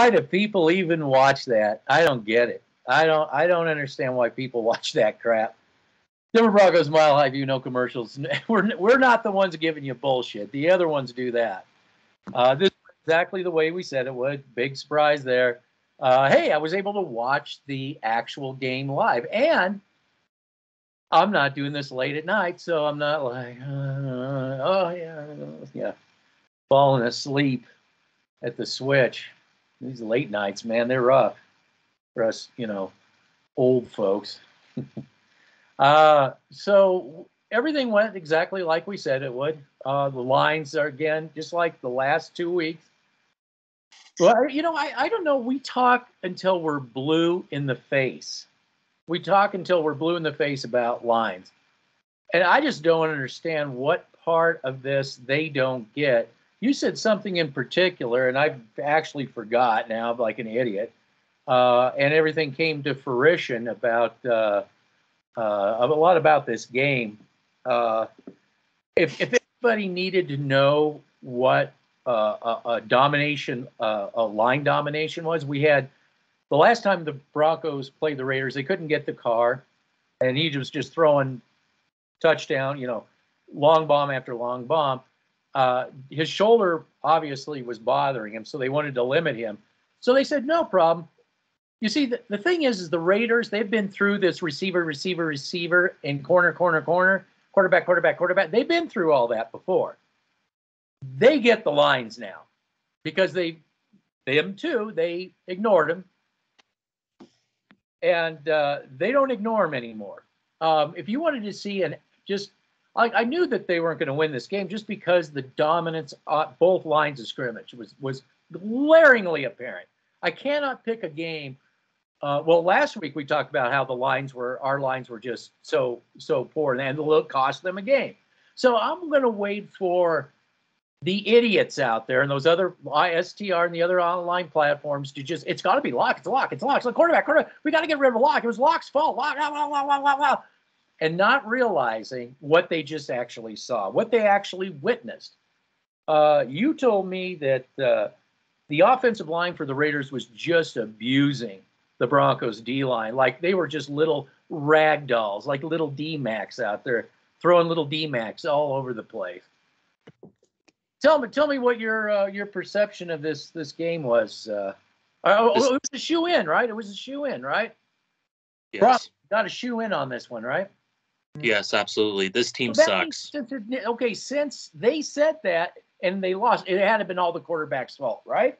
Why do people even watch that? I don't get it. I don't understand why people watch that crap. Denver Broncos Mile High View, no commercials. We're not the ones giving you bullshit. The other ones do that. This is exactly the way we said it would. Big surprise there. Hey, I was able to watch the actual game live, and I'm not doing this late at night, so I'm not like, oh yeah, falling asleep at the switch. These late nights, man, they're rough for us, old folks. So everything went exactly like we said it would. The lines are, again, just like the last 2 weeks. Well, I don't know. We talk until we're blue in the face. We talk until we're blue in the face about lines. And I just don't understand what part of this they don't get. You said something in particular, and I've actually forgot now, like an idiot. And everything came to fruition about a lot about this game. If anybody needed to know what a line domination was, we had the last time the Broncos played the Raiders, they couldn't get the car, and he was just throwing touchdown, long bomb after long bomb. His shoulder obviously was bothering him, so they wanted to limit him. So they said, no problem. You see, the thing is the Raiders, they've been through this receiver, and corner, quarterback. They've been through all that before. They get the lines now because they ignored them. And they don't ignore them anymore. If you wanted to see I knew that they weren't going to win this game just because the dominance on both lines of scrimmage was glaringly apparent. I cannot pick a game. Well, last week we talked about how our lines were just so poor, and it cost them a game. So I'm going to wait for the idiots out there and those other ISTR and the other online platforms to it's got to be Lock. It's Lock. It's the quarterback. We got to get rid of Lock. It was Lock's fault. Lock. And not realizing what they just actually saw, what they actually witnessed. You told me that the offensive line for the Raiders was just abusing the Broncos D-line. Like they were just little rag dolls, like little D-Macs out there, throwing little D-Macs all over the place. Tell me what your perception of this game was. It was a shoe-in, right? It was a shoe-in, right? Yes. Got a shoe-in on this one, right? Yes, absolutely. This team sucks. Since they said that and they lost, it had to have been all the quarterback's fault, right?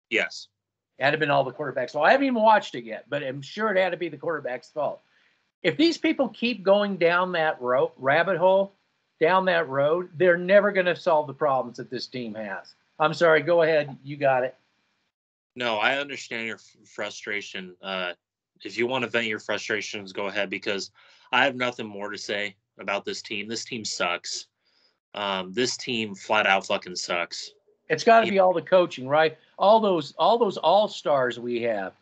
Yes. It had to have been all the quarterback's fault. I haven't even watched it yet, but I'm sure it had to be the quarterback's fault. If these people keep going down that rabbit hole, down that road, they're never going to solve the problems that this team has. I'm sorry. Go ahead. You got it. No, I understand your frustration. If you want to vent your frustrations, go ahead, because I have nothing more to say about this team. This team sucks. This team flat out fucking sucks. It's got to be all the coaching, right? All those all-stars we have.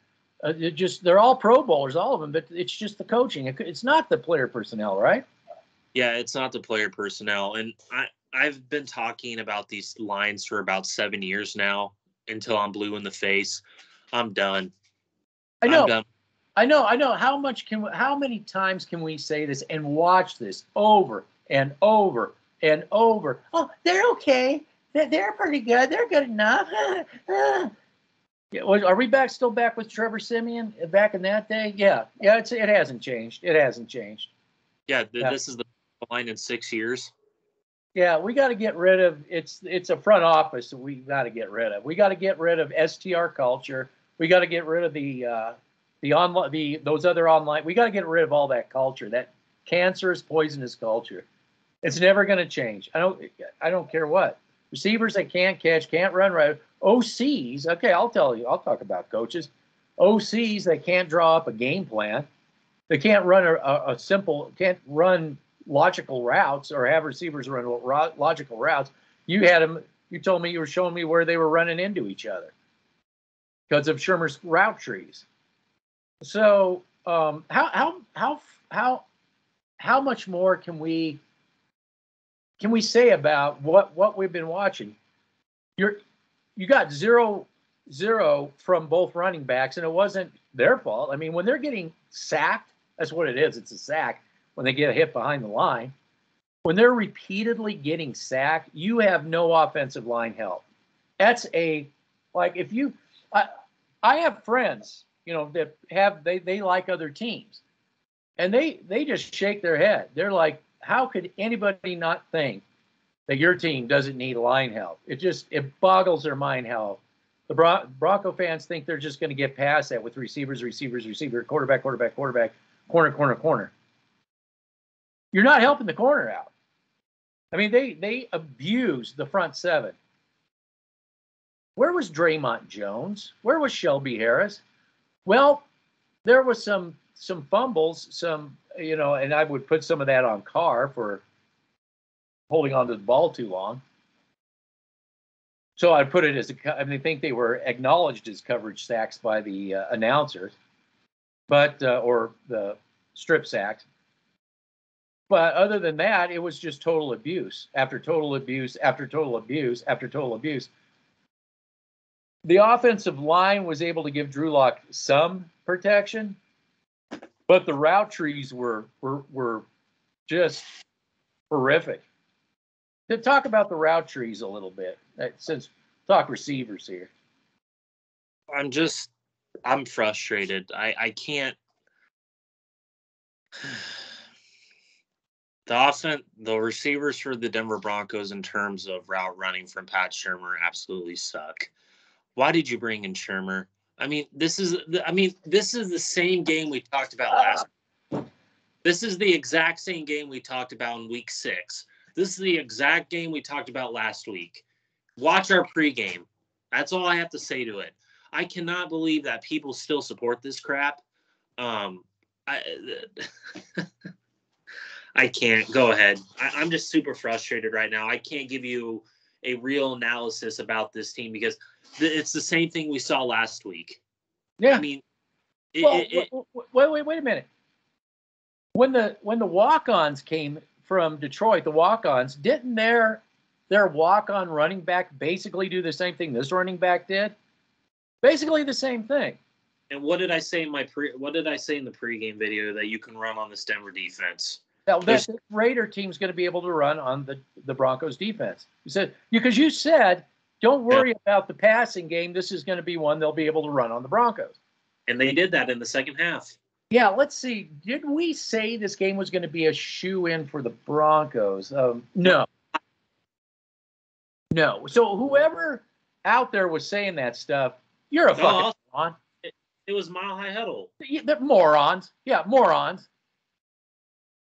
They're all Pro Bowlers, all of them, but it's just the coaching. It's not the player personnel, right? Yeah, it's not the player personnel. And I've been talking about these lines for about 7 years now until I'm blue in the face. I'm done. I know. I'm done. I know. How many times can we say this and watch this over and over and over? Oh, they're okay. They're pretty good. They're good enough. Yeah, are we still back with Trevor Siemian back in that day? Yeah. It hasn't changed. It hasn't changed. This is the line in 6 years. Yeah, we got to get rid of it's a front office that we got to get rid of. We got to get rid of STR culture. We got to get rid of those other online. We got to get rid of all that culture, that cancerous, poisonous culture. It's never going to change. I don't care what. Receivers that can't catch, can't run right. OCs, okay, I'll tell you. I'll talk about coaches. OCs that can't draw up a game plan. They can't run can't run logical routes or have receivers run logical routes. You told me you were showing me where they were running into each other because of Shermer's route trees. So how much more can we say about what we've been watching? You got zero zero from both running backs, and it wasn't their fault. I mean, when they're getting sacked, that's what it is. It's a sack when they get hit behind the line. When they're repeatedly getting sacked, you have no offensive line help. That's if you, I have friends, that they like other teams, and they just shake their head. They're like, how could anybody not think that your team doesn't need line help? It boggles their mind how the Bronco fans think they're just going to get past that with receivers, quarterback, corner. You're not helping the corner out. I mean, they abuse the front seven. Where was Draymond Jones? Where was Shelby Harris? Well, there was some fumbles, and I would put some of that on Carr for holding on to the ball too long. So I'd put it as I think they were acknowledged as coverage sacks by the announcers, or the strip sacks. But other than that, it was just total abuse after total abuse after total abuse after total abuse. The offensive line was able to give Drew Lock some protection, but the route trees were just horrific. To talk about the route trees a little bit, since talk receivers here. I'm frustrated. I can't. The receivers for the Denver Broncos in terms of route running from Pat Shurmur absolutely suck. Why did you bring in Shurmur? I mean, this is the same game we talked about last week. This is the exact same game we talked about in week 6. This is the exact game we talked about last week. Watch our pregame. That's all I have to say to it. I cannot believe that people still support this crap. I can't. Go ahead. I'm just super frustrated right now. I can't give you a real analysis about this team because it's the same thing we saw last week. Yeah. I mean, wait a minute. When the walk-ons came from Detroit, the walk-ons, didn't their walk-on running back basically do the same thing this running back did? Basically the same thing. And what did I say in the pregame video that you can run on this Denver defense? That Raider team's going to be able to run on the Broncos defense. You said, don't worry about the passing game. This is going to be one they'll be able to run on the Broncos. And they did that in the second half. Yeah, let's see. Did we say this game was going to be a shoe-in for the Broncos? No. So whoever out there was saying that stuff, you're a fucking moron. It was Mile High Huddle. They're morons. Yeah, morons.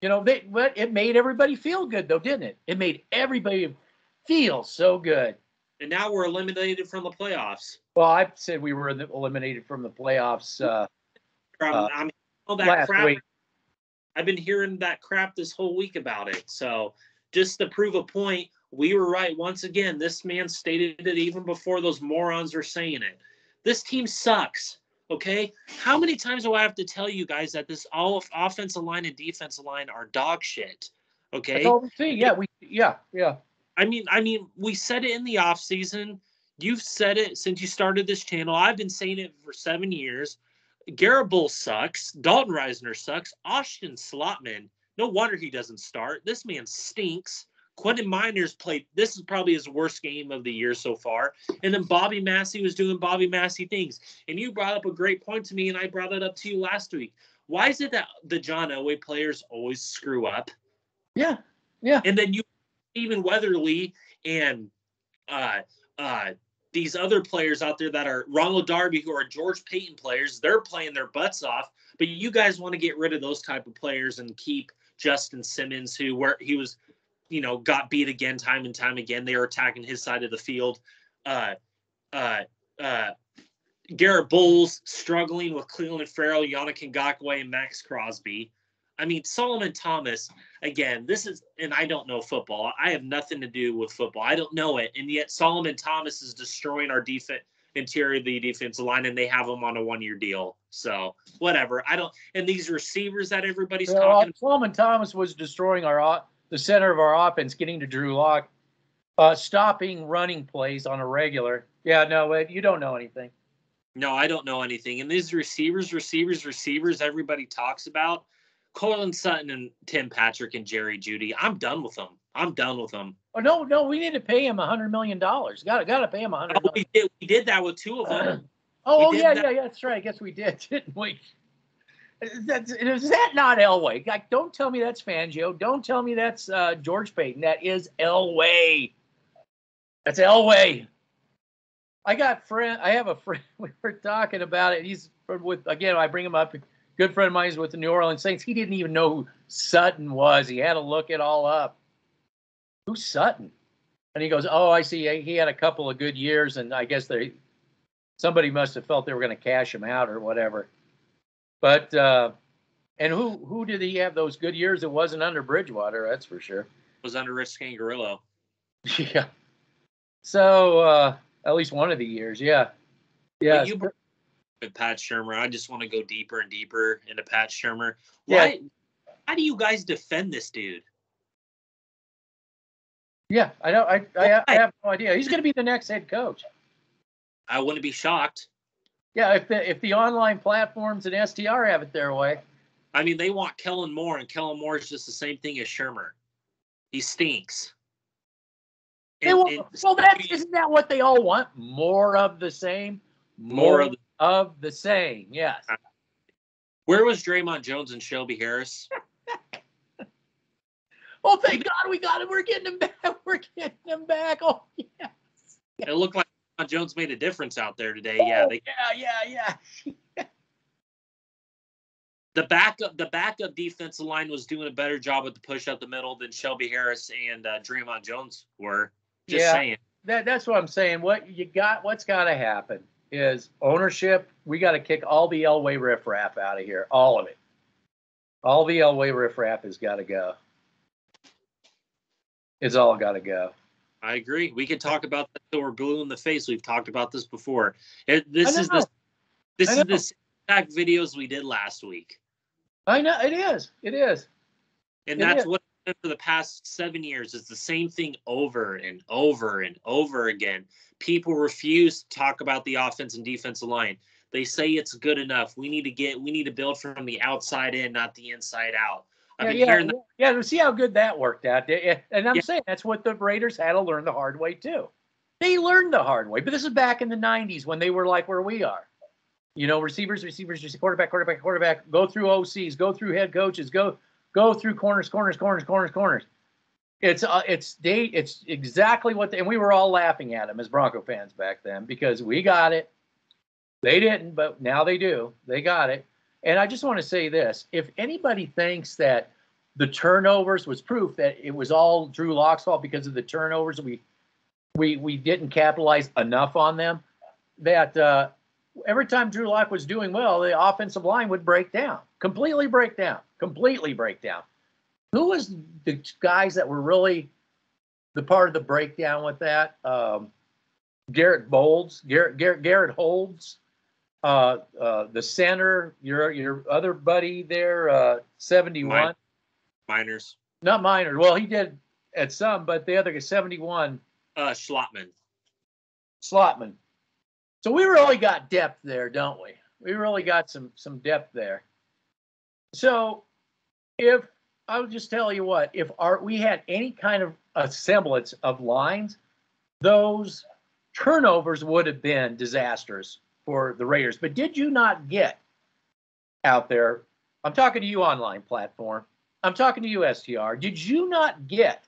It made everybody feel good, though, didn't it? It made everybody feel so good. And now we're eliminated from the playoffs. Well, I said we were eliminated from the playoffs last week. I've been hearing that crap this whole week about it. So just to prove a point, we were right once again. This man stated it even before those morons were saying it. This team sucks. Okay, how many times do I have to tell you guys that this all offensive line and defensive line are dog shit? Okay. That's all we see. Yeah. I mean, we said it in the off season. You've said it since you started this channel. I've been saying it for 7 years. Garrett Bull sucks. Dalton Reisner sucks. Austin Slotman. No wonder he doesn't start. This man stinks. Quentin Miners played. This is probably his worst game of the year so far. And then Bobby Massey was doing Bobby Massey things. And you brought up a great point to me, and I brought it up to you last week. Why is it that the John Elway players always screw up? Yeah. And then you, even Weatherly and these other players out there that are Ronald Darby, who are George Payton players, they're playing their butts off. But you guys want to get rid of those type of players and keep Justin Simmons, he was, got beat again, time and time again. They were attacking his side of the field. Garrett Bowles struggling with Cleveland Farrell, Yannick Ngakoue, and Max Crosby. I mean, Solomon Thomas, again, and I don't know football. I have nothing to do with football. I don't know it. And yet Solomon Thomas is destroying our interior of the defensive line, and they have him on a 1-year deal. So whatever. And these receivers that everybody's talking about. Solomon Thomas was destroying the center of our offense, getting to Drew Lock. Stopping running plays on a regular. Yeah, no, you don't know anything. No, I don't know anything. And these receivers, everybody talks about Cortland Sutton and Tim Patrick and Jerry Jeudy. I'm done with them. I'm done with them. Oh no, we need to pay him $100 million. Got to pay him $100 million. We did that with two of them. Yeah, that's right. I guess we did, didn't we? Is that not Elway? Like, don't tell me that's Fangio. Don't tell me that's George Payton. That is Elway. That's Elway. I have a friend. We were talking about it. He's with, again, I bring him up. A good friend of mine is with the New Orleans Saints. He didn't even know who Sutton was. He had to look it all up. Who's Sutton? And he goes, "Oh, I see. He had a couple of good years, and I guess somebody must have felt they were going to cash him out or whatever." But and who did he have those good years? It wasn't under Bridgewater, that's for sure. It was under Rich Scangarillo. Yeah. So at least one of the years, yeah. Yeah. You brought Pat Shurmur. I just want to go deeper and deeper into Pat Shurmur. Why do you guys defend this dude? Yeah, I know. I have no idea. He's going to be the next head coach. I wouldn't be shocked. Yeah, if the online platforms and STR have it their way. I mean, they want Kellen Moore, and Kellen Moore is just the same thing as Shurmur. He stinks. Isn't that what they all want? More of the same? More of the same, yes. Where was Draymond Jones and Shelby Harris? Oh, thank God we got him. We're getting him back. We're getting him back. Oh, yes. It looked like Draymond Jones made a difference out there today. Yeah. The backup defensive line was doing a better job at the push up the middle than Shelby Harris and Draymond Jones were. Just saying. That's what I'm saying. What's got to happen is ownership. We got to kick all the Elway riffraff out of here. All of it. All the Elway riffraff has got to go. It's all got to go. I agree. We could talk about that till we're blue in the face. We've talked about this before. This is the exact videos we did last week. I know it is. And that's what for the past 7 years. It's the same thing over and over and over again. People refuse to talk about the offense and defensive line. They say it's good enough. We need to build from the outside in, not the inside out. See how good that worked out. And I'm saying that's what the Raiders had to learn the hard way too. They learned the hard way, but this is back in the 90s when they were like where we are. You know, receivers, just quarterback, go through OCs, go through head coaches, go through corners. It's exactly what and we were all laughing at them as Bronco fans back then because we got it. They didn't, but now they do. They got it. And I just want to say this. If anybody thinks that the turnovers was proof that it was all Drew Lock's fault because of the turnovers, we didn't capitalize enough on them, that every time Drew Lock was doing well, the offensive line would completely break down. Who was the guys that were really the part of the breakdown with that? Garrett Holds, the center, your other buddy there, 71. Miners. Not Miners. Well, he did at some, but the other guy, 71. Schlotman. So we really got depth there, don't we? We really got some depth there. So I'll just tell you what, if we had any kind of a semblance of lines, those turnovers would have been disastrous for the Raiders. But did you not get out there? I'm talking to you online platform. I'm talking to you STR. Did you not get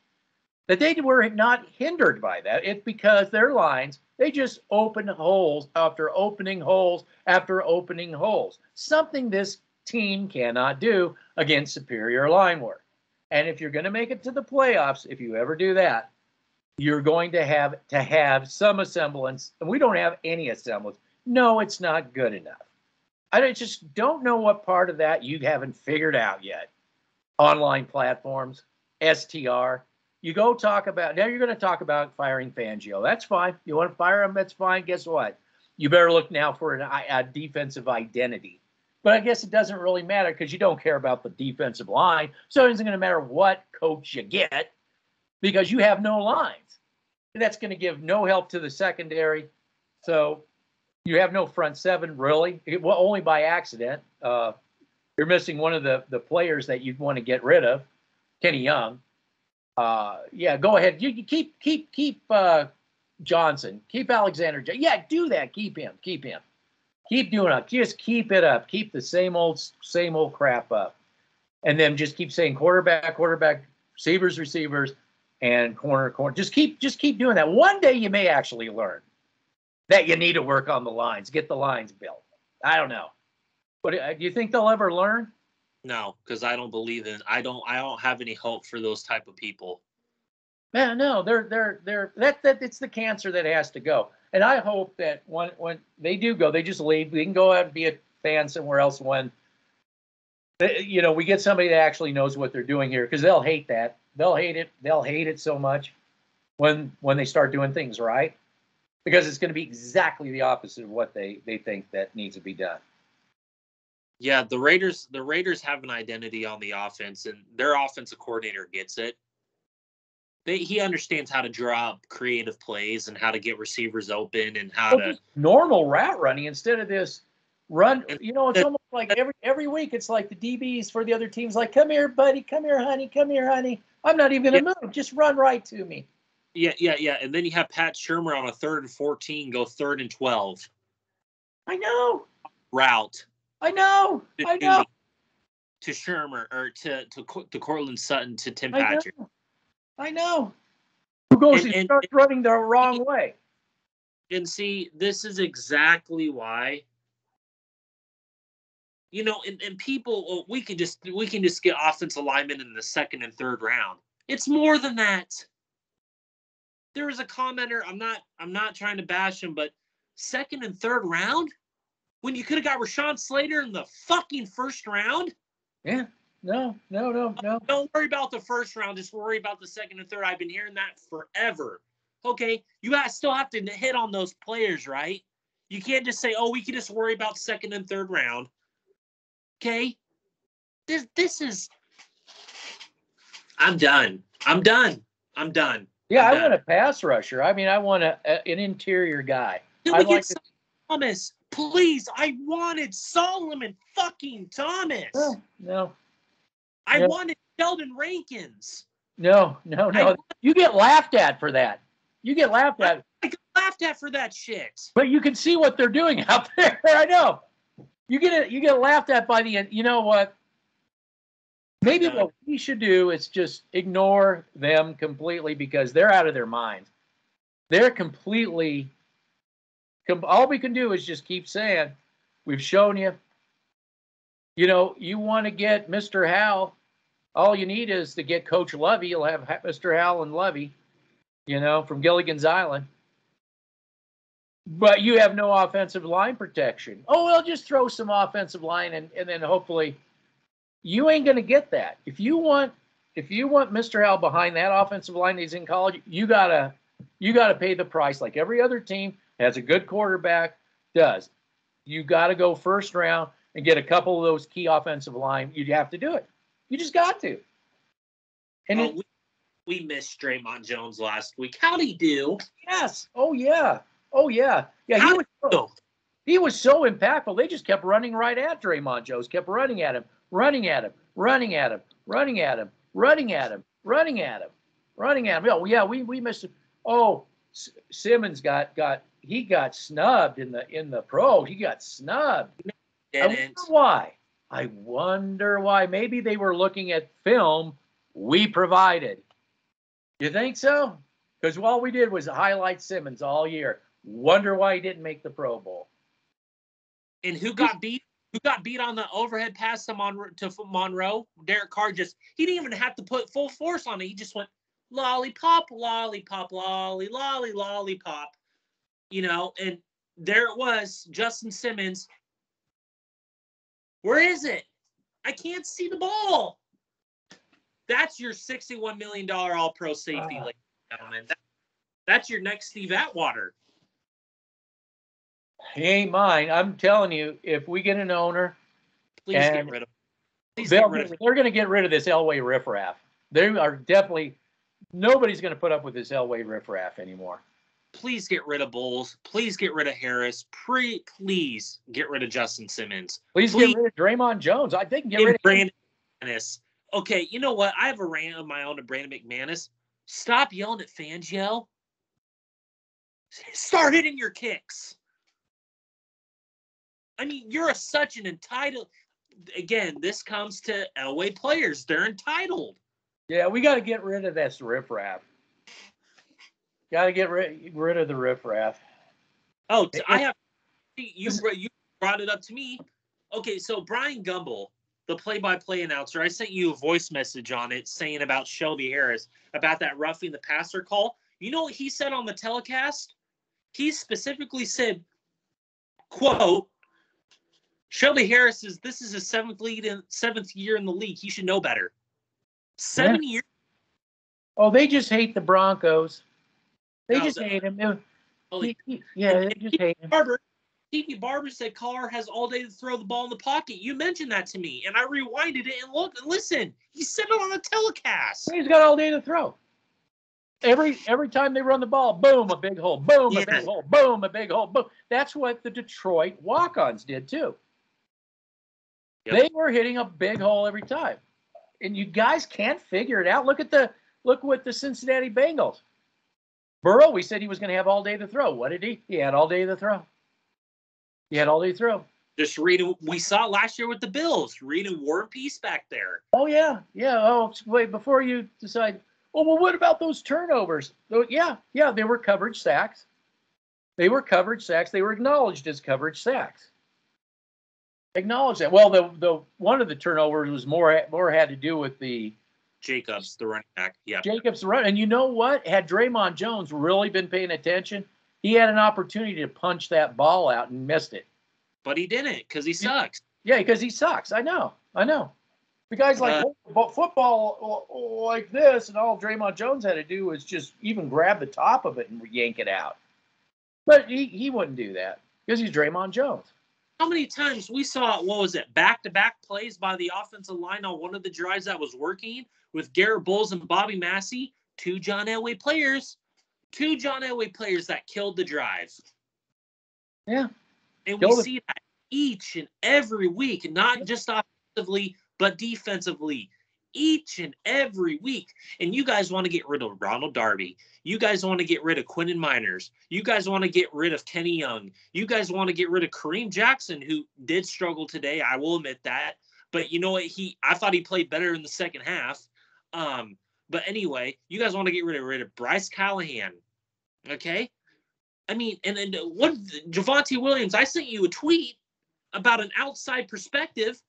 that they were not hindered by that? It's because their lines, they just opened holes after opening holes after opening holes. Something this team cannot do against superior line work. And if you're going to make it to the playoffs, if you ever do that, you're going to have some semblance. And we don't have any semblance. No, it's not good enough. I just don't know what part of that you haven't figured out yet. Online platforms, STR. You go talk about, now you're going to talk about firing Fangio. That's fine. You want to fire him, that's fine. Guess what? You better look now for a defensive identity. But I guess it doesn't really matter because you don't care about the defensive line. So it isn't going to matter what coach you get because you have no lines. That's going to give no help to the secondary. So you have no front seven, really. Well, only by accident. You're missing one of the players that you'd want to get rid of, Kenny Young. Yeah, go ahead. You keep Johnson. Keep Alexander. Yeah, do that. Keep him. Keep doing it. Just keep it up. Keep the same old crap up. And then just keep saying quarterback, receivers, and corner. Just keep doing that. One day you may actually learn that you need to work on the lines, get the lines built. I don't know. But do you think they'll ever learn? No, because I don't believe in. I don't have any hope for those type of people. Man, no, they're it's the cancer that has to go. And I hope that when they do go, they just leave. We can go out and be a fan somewhere else when we get somebody that actually knows what they're doing here, because they'll hate that. They'll hate it. They'll hate it so much when they start doing things right, because it's going to be exactly the opposite of what they think that needs to be done. Yeah, the Raiders have an identity on the offense, and their offensive coordinator gets it. He understands how to draw up creative plays and how to get receivers open and how to normal route running instead of this run. It's almost like every week it's like the DBs for the other teams like, come here, buddy, come here, honey. I'm not even gonna move. Just run right to me. Yeah. And then you have Pat Shurmur on a 3rd and 14, go 3rd and 12. I know. Route. I know. To Shurmur or to Cortland Sutton to Tim Patrick. I know. Who goes and starts running the wrong way. And see, this is exactly why. And people, we can just get offensive linemen in the 2nd and 3rd round. It's more than that. There was a commenter. I'm not trying to bash him, but 2nd and 3rd round, when you could have got Rashawn Slater in the fucking 1st round. Yeah. No. Don't worry about the 1st round. Just worry about the 2nd and 3rd. I've been hearing that forever. Okay, you guys still have to hit on those players, right? You can't just say, "Oh, we can just worry about 2nd and 3rd round." Okay, this is. I'm done. Yeah, I want a pass rusher. I mean, I want an interior guy. Did we get Thomas? Please, I wanted Solomon fucking Thomas. No. I wanted Sheldon Rankins. No. You get laughed at for that. You get laughed at. I get laughed at for that shit. But you can see what they're doing out there. I know. You get laughed at by the end. You know what? Maybe what we should do is just ignore them completely, because they're out of their minds. They're completely. All we can do is just keep saying, we've shown you. You want to get Mr. Howell. All you need is to get Coach Lovey. You'll have Mr. Howell and Lovey, from Gilligan's Island. But you have no offensive line protection. Oh, we'll just throw some offensive line and then hopefully you ain't going to get that. If you want Mr. Howell behind that offensive line he's in college, you gotta pay the price like every other team has a good quarterback does. You got to go 1st round and get a couple of those key offensive line. You'd have to do it. You just got to. And we missed Draymond Jones last week. How'd he do? Yes. Oh yeah. Yeah. He was so impactful. They just kept running right at Draymond Jones. Kept running at him. Oh yeah, we missed it. Oh, Simmons got snubbed in the pro. He got snubbed. I wonder why. Maybe they were looking at film we provided. You think so? Because all we did was highlight Simmons all year. Wonder why he didn't make the Pro Bowl. And who got beat? Who got beat on the overhead pass to Monroe? Derek Carr he didn't even have to put full force on it. He just went lollipop, lollipop, lollipop. And there it was, Justin Simmons. Where is it? I can't see the ball. That's your $61 million all-pro safety, ladies and gentlemen. That's your next Steve Atwater. He ain't mine. I'm telling you, if we get an owner, please get rid of him. They're going to get rid of this Elway riffraff. They are definitely Nobody's going to put up with this Elway riffraff anymore. Please get rid of Bowles. Please get rid of Harris. Please get rid of Justin Simmons. Please get rid of Draymond Jones. I think get rid of Brandon McManus. Okay, you know what? I have a rant of my own to Brandon McManus. Stop yelling at Fangio. Start hitting your kicks. I mean, you're such an entitled. Again, this comes to Elway players. They're entitled. Yeah, we got to get rid of this riffraff. Got to get rid of the riffraff. Oh, I have. You brought it up to me. Okay, so Brian Gumble, the play-by-play announcer, I sent you a voice message on it saying about Shelby Harris, about that roughing the passer call. You know what he said on the telecast? He specifically said, quote, Shelby Harris this is his seventh year in the league. He should know better. 7 years. Oh, they just hate the Broncos. They just hate him. They just hate him. T.P. Barber said Carr has all day to throw the ball in the pocket. You mentioned that to me, and I rewinded it and looked and listened. He said it on the telecast. He's got all day to throw. Every time they run the ball, boom, a big hole, boom, a big hole, boom, a big hole, boom. That's what the Detroit walk-ons did too. Yep. They were hitting a big hole every time. And you guys can't figure it out. Look what the Cincinnati Bengals. Burrow, we said he was going to have all day to throw. What did he? He had all day to throw. Just reading. We saw it last year with the Bills. Reading War and Peace back there. Oh, yeah. Oh, wait, before you decide, well, what about those turnovers? Yeah, they were coverage sacks. They were acknowledged as coverage sacks. Acknowledge that. Well, the one of the turnovers was more had to do with the Jacobs, the running back. Yeah. Jacobs the run. And you know what? Had Draymond Jones really been paying attention, he had an opportunity to punch that ball out and missed it. But he didn't because he sucks. Yeah, because he sucks. I know. The guy's like football like this, and all Draymond Jones had to do was just even grab the top of it and yank it out. But he wouldn't do that because he's Draymond Jones. How many times we saw, back-to-back plays by the offensive line on one of the drives that was working with Garrett Bowles and Bobby Massey, two John Elway players that killed the drive. Yeah. And we see that each and every week, not just offensively, but defensively. Each and every week. And you guys want to get rid of Ronald Darby. You guys want to get rid of Quinton Miners. You guys want to get rid of Kenny Young. You guys want to get rid of Kareem Jackson, who did struggle today. I will admit that. But you know what? I thought he played better in the second half. But anyway, you guys want to get rid of Bryce Callahan. Okay? I mean, and what Javonte Williams, I sent you a tweet about an outside perspective.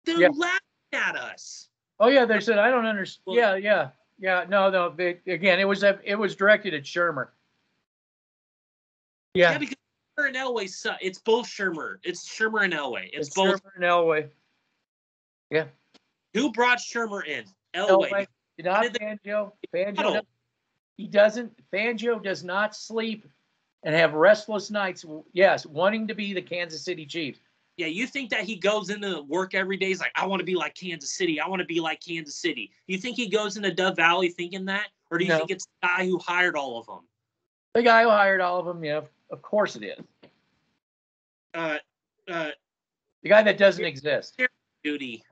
They're laughing at us. Oh yeah, they said I don't understand. Yeah. No. Again, it was directed at Shermer. Yeah, because Shermer and Elway, it's both Shermer. It's Shermer and Elway. It's both Shermer and Elway. Yeah. Who brought Shermer in? Elway. Not Fangio. Fangio. He doesn't. Fangio does not sleep and have restless nights. Yes, wanting to be the Kansas City Chiefs. Yeah, you think that he goes into work every day? He's like, I want to be like Kansas City. I want to be like Kansas City. You think he goes into Dove Valley thinking that? Or do you think it's the guy who hired all of them? The guy who hired all of them, yeah, of course it is. The guy that doesn't exist. Jerry Jeudy.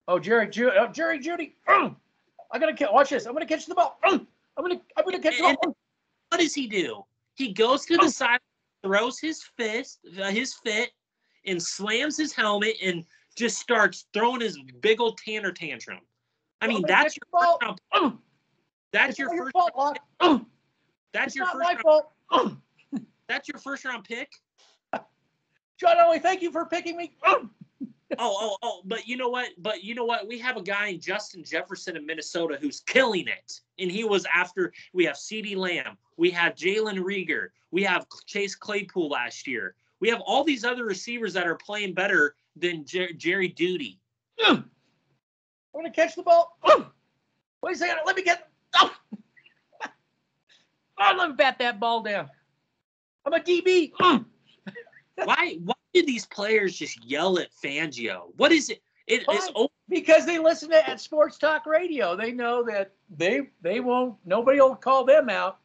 Oh, Jerry Jeudy. I'm going to watch this. I'm going to catch the ball. I'm going to catch the ball. What does he do? He goes to the side, throws his fit, and slams his helmet and just starts throwing his big old Tanner tantrum. I mean, that's your first round. That's your first round. That's your first round. That's your first round pick. John Elway, thank you for picking me. But you know what? We have a guy in Justin Jefferson in Minnesota who's killing it. And he was after, we have CeeDee Lamb. We have Jalen Reagor. We have Chase Claypool last year. We have all these other receivers that are playing better than Jerry Jeudy. I'm going to catch the ball. Wait a second. Let me get. Let me bat that ball down. I'm a DB. Why did these players just yell at Fangio? What is it? It's because they listen to sports talk radio. They know that they won't. Nobody will call them out.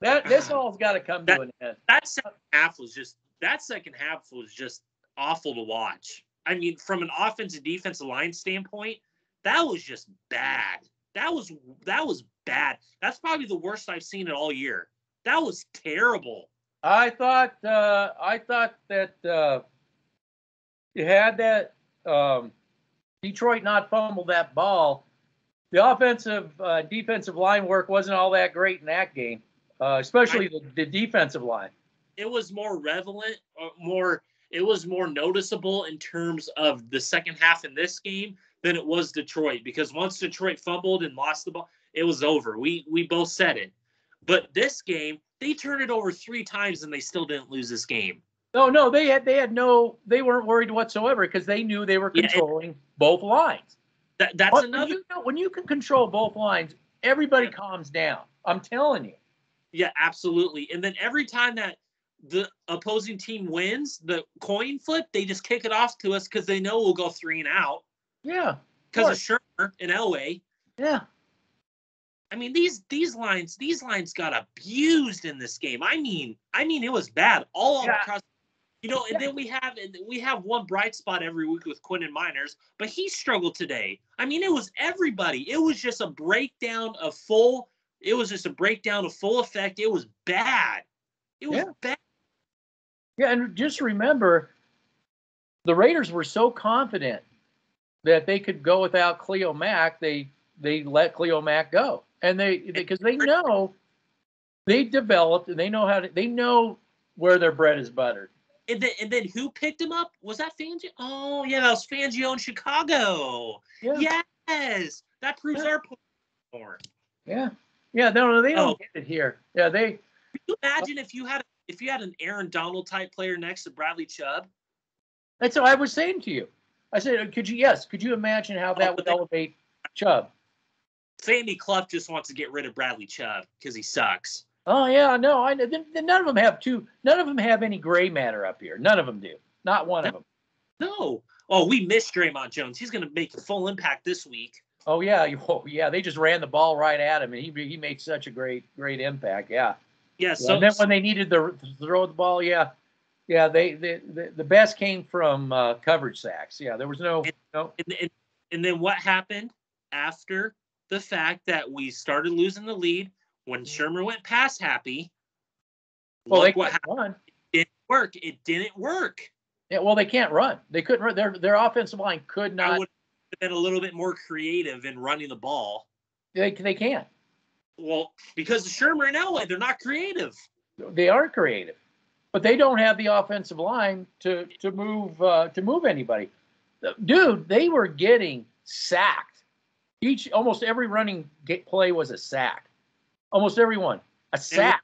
This all's got to come to an end. That second half was just awful to watch. I mean, from an offensive defensive line standpoint, that was just bad. That was bad. That's probably the worst I've seen it all year. That was terrible. I thought that you had that Detroit not fumble that ball. The offensive defensive line work wasn't all that great in that game, especially the defensive line. It was more relevant, it was more noticeable in terms of the second half in this game than it was Detroit, because once Detroit fumbled and lost the ball, it was over. We both said it. But this game, they turned it over 3 times and they still didn't lose this game. No, they weren't worried whatsoever because they knew they were controlling both lines. That's another. When you can control both lines, everybody calms down. I'm telling you. Yeah, absolutely. And then every time that the opposing team wins the coin flip, they just kick it off to us because they know we'll go 3 and out. Yeah. Because of Shermer and Elway. Yeah. I mean, these lines got abused in this game. I mean, it was bad all across. And then we have one bright spot every week with Quentin Miners, but he struggled today. I mean, it was everybody. It was just a breakdown of full. It was just a breakdown of full effect. It was bad. It was bad. Yeah, and just remember, the Raiders were so confident that they could go without Cleo Mack. They let Cleo Mack go, and because they know they developed and they know where their bread is buttered. And then who picked him up? Was that Fangio? Oh yeah, that was Fangio in Chicago. Yeah. Yes, that proves our point more. Yeah. Yeah, no, they don't get it here. Yeah, they. Can you imagine if you had an Aaron Donald type player next to Bradley Chubb? That's what I was saying to you. I said, could you imagine how that would elevate Chubb? Sandy Clough just wants to get rid of Bradley Chubb because he sucks. Oh yeah, no, none of them have any gray matter up here. None of them do. Not one of them. No. Oh, we missed Draymond Jones. He's going to make a full impact this week. Oh yeah. They just ran the ball right at him, and he made such a great impact. Yeah. Yeah. So and then when they needed to throw the ball, the best came from coverage sacks. Yeah, there was no. And then what happened after the fact that we started losing the lead when Shermer went pass happy? Well, what happened? It didn't work. Yeah. Well, they can't run. They couldn't run. Their offensive line could not. I would have been a little bit more creative in running the ball. They can't. Well, because of Shermer and Elway, they're not creative. They are creative, but they don't have the offensive line to move anybody. Dude, they were getting sacked. Almost every running play was a sack. Almost everyone a sack.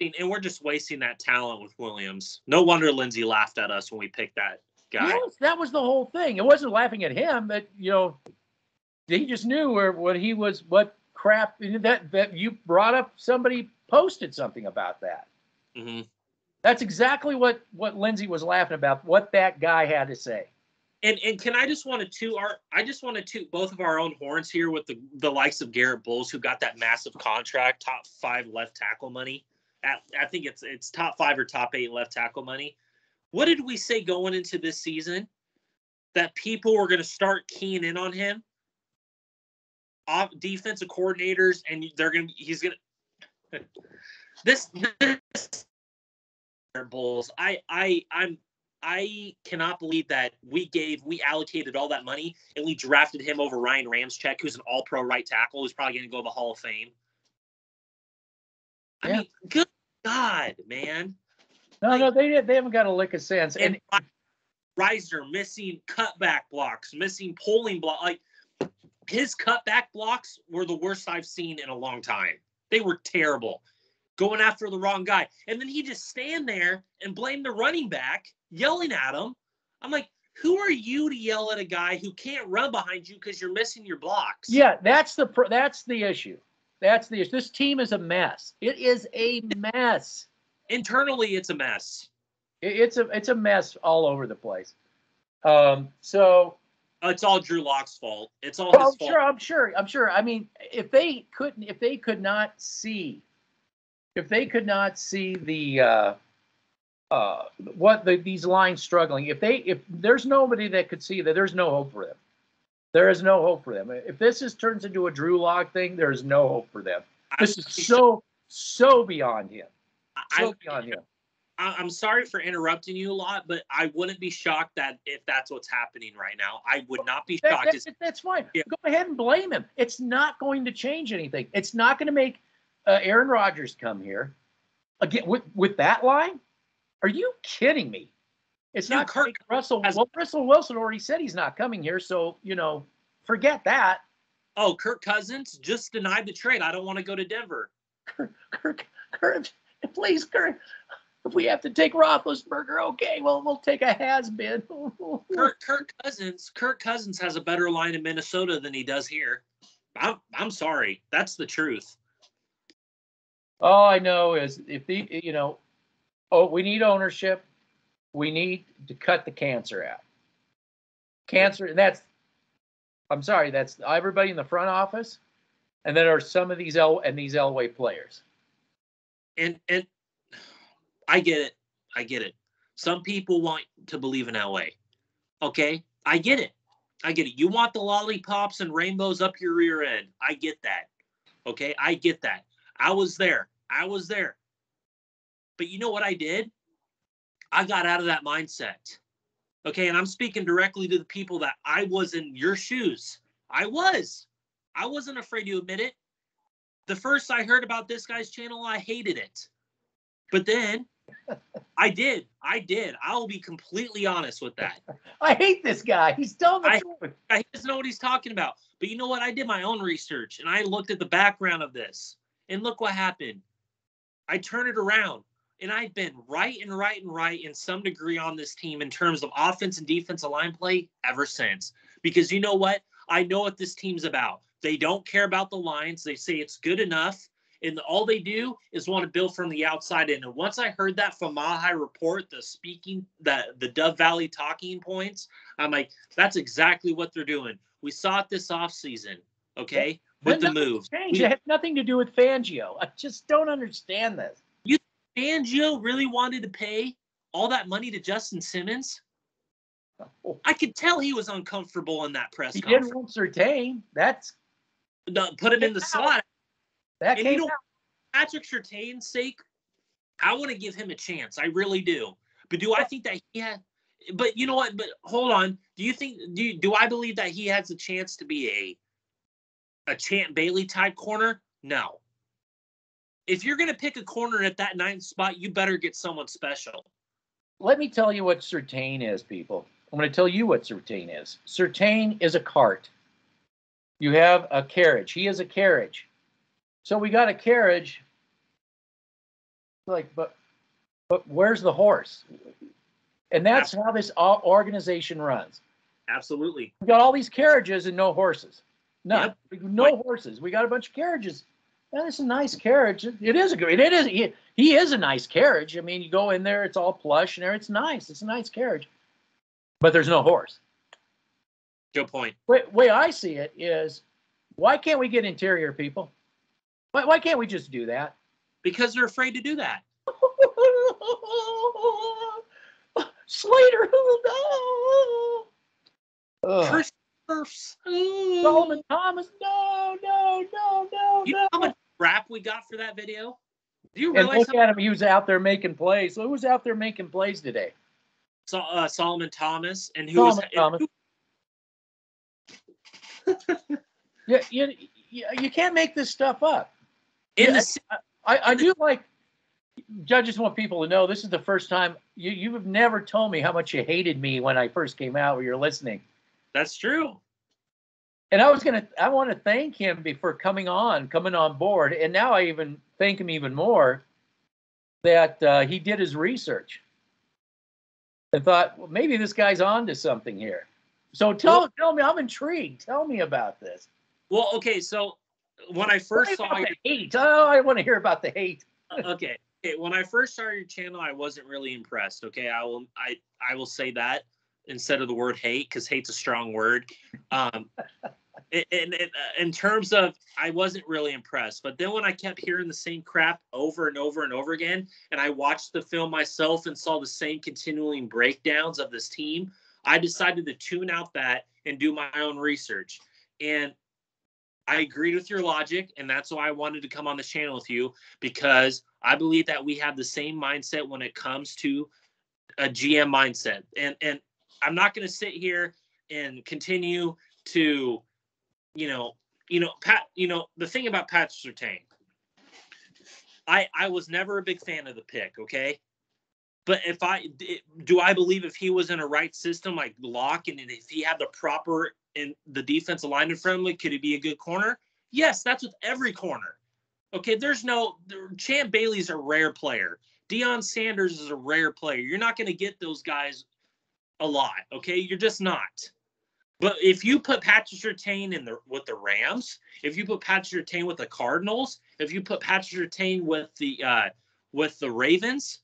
And we're just wasting that talent with Williams. No wonder Lindsey laughed at us when we picked that guy. Yes, that was the whole thing. It wasn't laughing at him, but he just knew what crap that you brought up. Somebody posted something about that. Mm-hmm. That's exactly what Lindsey was laughing about. What that guy had to say. And can I just want to toot both of our own horns here with the likes of Garrett Bowles, who got that massive contract, top 5 left tackle money. I think it's top 5 or top 8 left tackle money. What did we say going into this season? That people were going to start keying in on him, defensive coordinators, and he's going to this Bulls. I cannot believe that we allocated all that money and we drafted him over Ryan Ramczyk, who's an all-pro right tackle, who's probably going to go to the Hall of Fame. I mean, good God, man. No, they haven't got a lick of sense. And Reisner missing cutback blocks, missing pulling block. Like, his cutback blocks were the worst I've seen in a long time. They were terrible. Going after the wrong guy. And then he just stand there and blame the running back, yelling at him. I'm like, who are you to yell at a guy who can't run behind you because you're missing your blocks? Yeah, that's the issue. That's the issue. This team is a mess. It is a mess. Internally, it's a mess. It's a mess all over the place. So It's all Drew Lock's fault. It's all his fault. I'm sure. I mean, if they could not see the these lines struggling, if there's nobody that could see that, there's no hope for them. There is no hope for them. If this turns into a Drew Lock thing, there's no hope for them. This is so beyond him. So beyond him. I'm sorry for interrupting you a lot, but I wouldn't be shocked that if that's what's happening right now. I would not be shocked. That's fine. Yeah. Go ahead and blame him. It's not going to change anything. It's not going to make Aaron Rodgers come here again with that line. Are you kidding me? It's not Russell. Well, Russell Wilson already said he's not coming here, so forget that. Oh, Kirk Cousins just denied the trade. I don't want to go to Denver. Kirk, please, Kirk. If we have to take Roethlisberger, okay, well, we'll take a has-been. Kirk Cousins has a better line in Minnesota than he does here. I'm sorry. That's the truth. All I know is we need ownership. We need to cut the cancer out. Cancer, and that's everybody in the front office, and then there are some of these Elway players. And I get it. Some people want to believe in Elway. Okay? I get it. You want the lollipops and rainbows up your rear end. I get that. Okay? I get that. I was there. But you know what I did? I got out of that mindset. Okay? And I'm speaking directly to the people that I was in your shoes. I wasn't afraid to admit it. The first I heard about this guy's channel, I hated it. But then I did. I'll be completely honest with that. I hate this guy. He's telling the truth. He doesn't know what he's talking about. But you know what? I did my own research, and I looked at the background of this. And look what happened. I turned it around, and I've been right in some degree on this team in terms of offense and defensive line play ever since. Because you know what? I know what this team's about. They don't care about the lines. They say it's good enough. And all they do is want to build from the outside in. And once I heard that from Mahai report, the Dove Valley talking points, I'm like, that's exactly what they're doing. We saw it this offseason, okay, with the moves. It had nothing to do with Fangio. I just don't understand this. You think Fangio really wanted to pay all that money to Justin Simmons? I could tell he was uncomfortable in that press conference. He didn't want Surtain. Put him in the slot. That came out. Patrick Surtain's sake, I want to give him a chance. I really do. But do I think that he had? But you know what? But hold on. Do I believe that he has a chance to be a Champ Bailey type corner? No. If you're going to pick a corner at that 9th spot, you better get someone special. Let me tell you what Surtain is, people. I'm going to tell you what Surtain is. Surtain is a cart. You have a carriage. He is a carriage. So we got a carriage, but where's the horse? And that's how this organization runs. Absolutely. We got all these carriages and no horses. Yep. Horses. We got a bunch of carriages. Now, it's a nice carriage. It is a good. It is. He is a nice carriage. I mean, you go in there, it's all plush and there. It's nice. It's a nice carriage, but there's no horse. Good point. Way I see it is, why can't we get interior people? Why can't we just do that? Because they're afraid to do that. Slater, no. Chris Murphs. Solomon Thomas, no. You know how much crap we got for that video? Do you realize? And look at him. He was out there making plays. Who was out there making plays today? Solomon Thomas. And who was Thomas? Yeah, you can't make this stuff up. I do like. I just want people to know this is the first time you have never told me how much you hated me when I first came out where you're listening. That's true. And I want to thank him for coming on board. And now I even thank him even more that he did his research and thought, well, maybe this guy's on to something here. So tell me, I'm intrigued. Tell me about this. Well, okay. So when I first saw the hate, I want to hear about the hate. Okay. When I first saw your channel, I wasn't really impressed. Okay, I will say that instead of the word hate, because hate's a strong word. In terms of, I wasn't really impressed. But then when I kept hearing the same crap over and over and over again, and I watched the film myself and saw the same continuing breakdowns of this team, I decided to tune out that and do my own research. And I agreed with your logic, and that's why I wanted to come on this channel with you, because I believe that we have the same mindset when it comes to a GM mindset. And I'm not going to sit here and continue to, the thing about Pat Surtain, I was never a big fan of the pick, okay? But do I believe if he was in a right system like Locke, and if he had the proper and the defense alignment friendly, could he be a good corner? Yes, that's with every corner. Okay, Champ Bailey's a rare player. Deion Sanders is a rare player. You're not going to get those guys a lot, okay? You're just not. But if you put Patrick Surtain with the Rams, if you put Patrick Surtain with the Cardinals, if you put Patrick Surtain with the Ravens,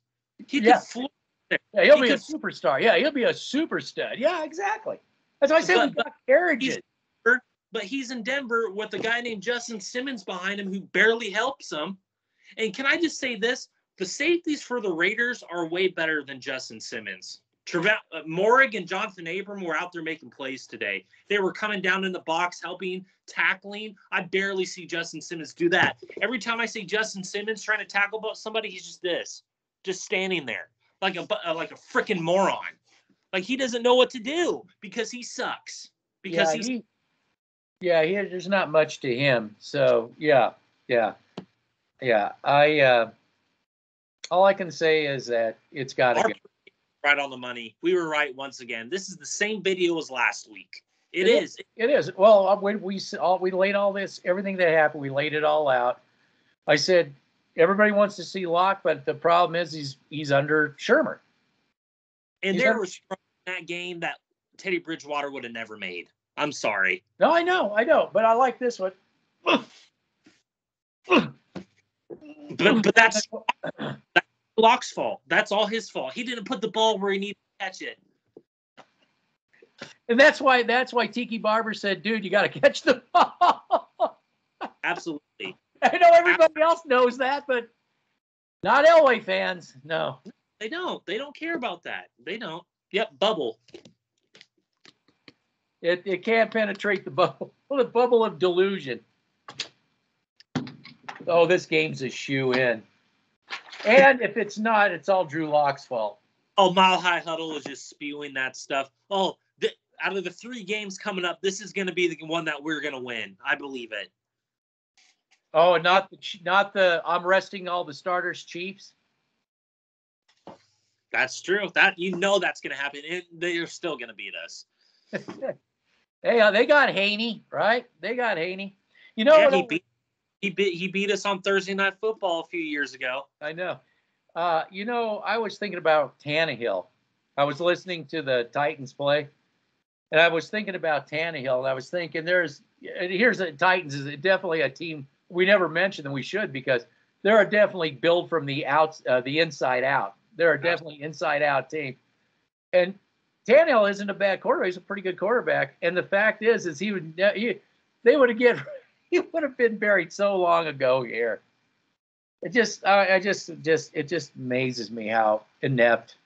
he could floor there. Yeah, he'll be a superstar. Yeah, he'll be a super stud. Yeah, exactly. That's why I said we got carriages. But he's in Denver with a guy named Justin Simmons behind him who barely helps him. And can I just say this? The safeties for the Raiders are way better than Justin Simmons. Morig and Jonathan Abram were out there making plays today. They were coming down in the box, helping, tackling. I barely see Justin Simmons do that. Every time I see Justin Simmons trying to tackle somebody, he's just standing there like a freaking moron. Like he doesn't know what to do because he sucks. Because there's not much to him. So yeah. All I can say is that it's got to go. Right on the money. We were right once again. This is the same video as last week. It is. It is. Well, when we laid all this, everything that happened, we laid it all out. I said everybody wants to see Locke, but the problem is he's under Shermer. And there was that game that Teddy Bridgewater would have never made. I'm sorry. No, I know, but I like this one. But that's Locke's fault. That's all his fault. He didn't put the ball where he needed to catch it. And that's why Tiki Barber said, dude, you got to catch the ball. Absolutely. I know everybody else knows that, but not Elway fans. No. They don't. They don't care about that. They don't. Yep, bubble. It can't penetrate the bubble. The bubble of delusion. Oh, this game's a shoe-in. And if it's not, it's all Drew Lock's fault. Oh, Mile High Huddle is just spewing that stuff. Oh, out of the 3 games coming up, this is going to be the one that we're going to win. I believe it. Oh, not the I'm resting all the starters Chiefs. That's true. That's going to happen. They're still going to beat us. Hey, they got Haney, right? They got Haney. You know what? He beat us on Thursday Night Football a few years ago. I know. I was thinking about Tannehill. I was listening to the Titans play, and I was thinking about Tannehill, and I was thinking here's the Titans is definitely a team we never mentioned, and we should, because they're definitely built from the inside out. They're a definitely inside out team. And Tannehill isn't a bad quarterback. He's a pretty good quarterback. And the fact is he would have been buried so long ago here. It just amazes me how inept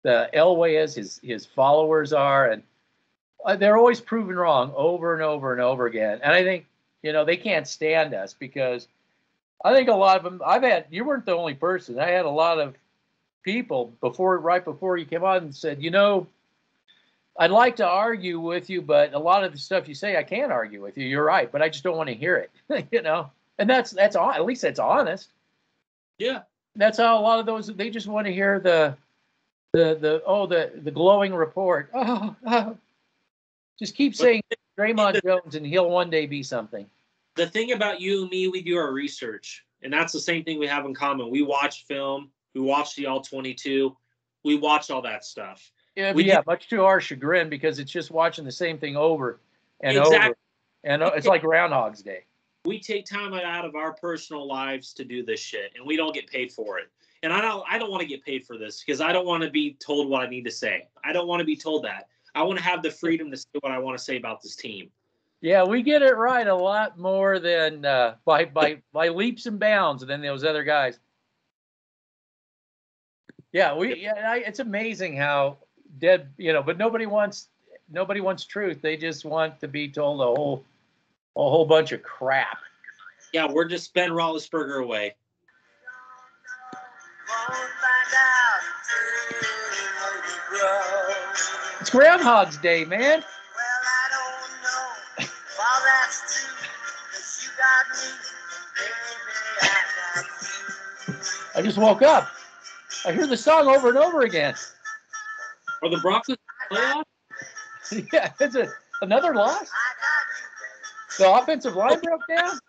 the Elway is, his followers are, and they're always proven wrong over and over and over again. And I think, they can't stand us, because I think a lot of them, you weren't the only person. I had a lot of people right before you came on and said, I'd like to argue with you, but a lot of the stuff you say, I can't argue with you. You're right, but I just don't want to hear it, And that's at least that's honest. Yeah, that's how a lot of those, they just want to hear the glowing report. Just keep saying Draymond Jones, and he'll one day be something. The thing about you and me, we do our research, and that's the same thing we have in common. We watch film. We watch the All-22. We watch all that stuff. Yeah, much to our chagrin, because it's just watching the same thing over and over. And it's like Groundhog's Day. we take time out of our personal lives to do this shit, and we don't get paid for it. And I don't want to get paid for this because I don't want to be told what I need to say. I don't want to be told that. I want to have the freedom to say what I want to say about this team. Yeah, we get it right a lot more than by leaps and bounds than those other guys. Yeah, it's amazing how dead, but nobody wants truth. They just want to be told a whole bunch of crap. Yeah, we're just Ben Roethlisberger away. It's Groundhog's Day, man. Well, I don't know. Well, that's true. 'Cause you got me, baby, I got you. I just woke up. I hear the song over and over again. Are the Broncos playoffs? Yeah, it's another loss. The offensive line broke down.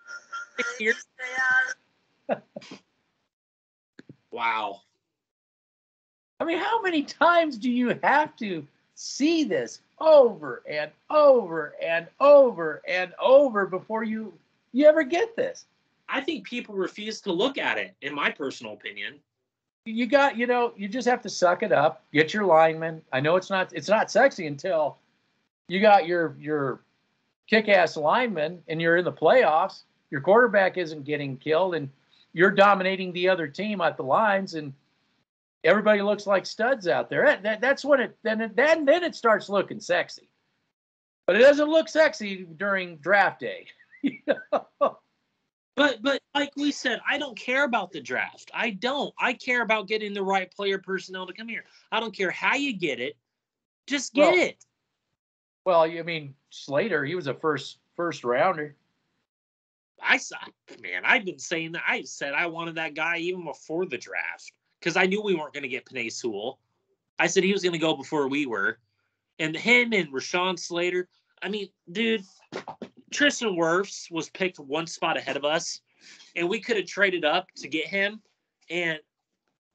Wow. I mean, how many times do you have to see this over and over and over and over before you ever get this? I think people refuse to look at it, in my personal opinion. You just have to suck it up, get your linemen. I know it's not sexy until you got your kick-ass linemen and you're in the playoffs. Your quarterback isn't getting killed and you're dominating the other team at the lines and everybody looks like studs out there. That's when then it starts looking sexy. But it doesn't look sexy during draft day. But like we said, I don't care about the draft. I don't. I care about getting the right player personnel to come here. I don't care how you get it. Just get it. Well, I mean, Slater, he was a first rounder. I've been saying that. I said I wanted that guy even before the draft because I knew we weren't going to get Penei Sewell. I said he was going to go before we were. And him and Rashawn Slater, I mean, dude, Tristan Wirfs was picked one spot ahead of us, and we could have traded up to get him. And,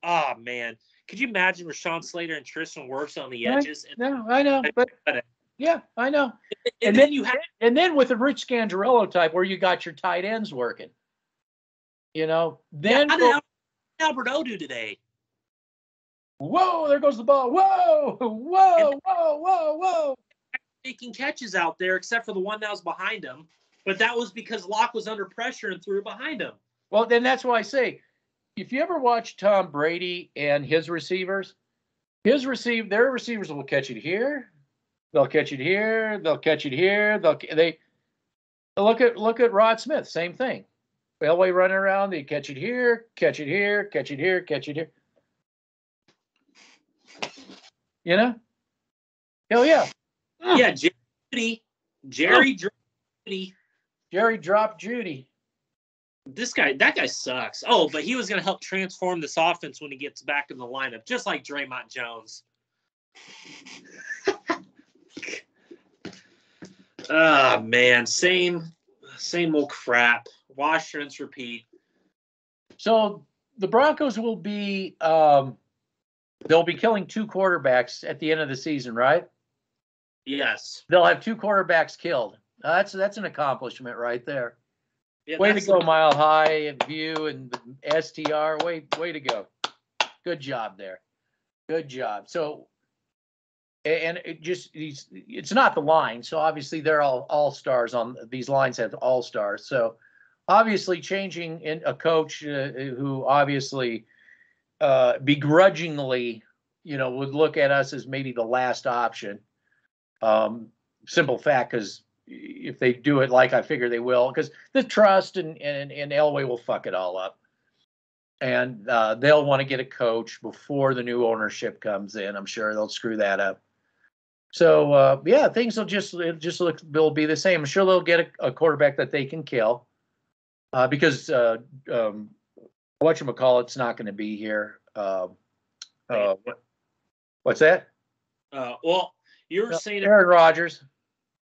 oh, man, could you imagine Rashawn Slater and Tristan Wirfs on the edges? No, I know. But, yeah, I know. And then then with the Rich Scangarello type where you got your tight ends working, then how did Albert O do today? Whoa, there goes the ball. Whoa. Making catches out there except for the one that was behind him. But that was because Locke was under pressure and threw it behind him. Well, then that's why I say, if you ever watch Tom Brady and his receivers, their receivers will catch it here. They'll catch it here. They'll catch it here. They look at Rod Smith. Same thing. Elway running around. They catch it here. Catch it here. Catch it here. Catch it here. Hell yeah. Yeah, Jerry dropped Judy. Jerry dropped Judy. That guy sucks. Oh, but he was going to help transform this offense when he gets back in the lineup, just like Draymond Jones. Ah, man, same old crap. Wash, rinse, repeat. So the Broncos will be they'll be killing two quarterbacks at the end of the season, right? Yes. They'll have two quarterbacks killed. That's an accomplishment right there. Yeah, way to go, Mile High View and STR. Way to go. Good job there. Good job. So, and it's not the line. So obviously they're all stars on these lines have all stars. So obviously changing in a coach who obviously begrudgingly, would look at us as maybe the last option. Simple fact, because if they do it like I figure they will, because the trust and Elway will fuck it all up. And they'll want to get a coach before the new ownership comes in. I'm sure they'll screw that up. So, things will just look, they'll be the same. I'm sure they'll get a quarterback that they can kill because whatchamacallit's not going to be here. What's that? Well, you were saying Aaron Rodgers.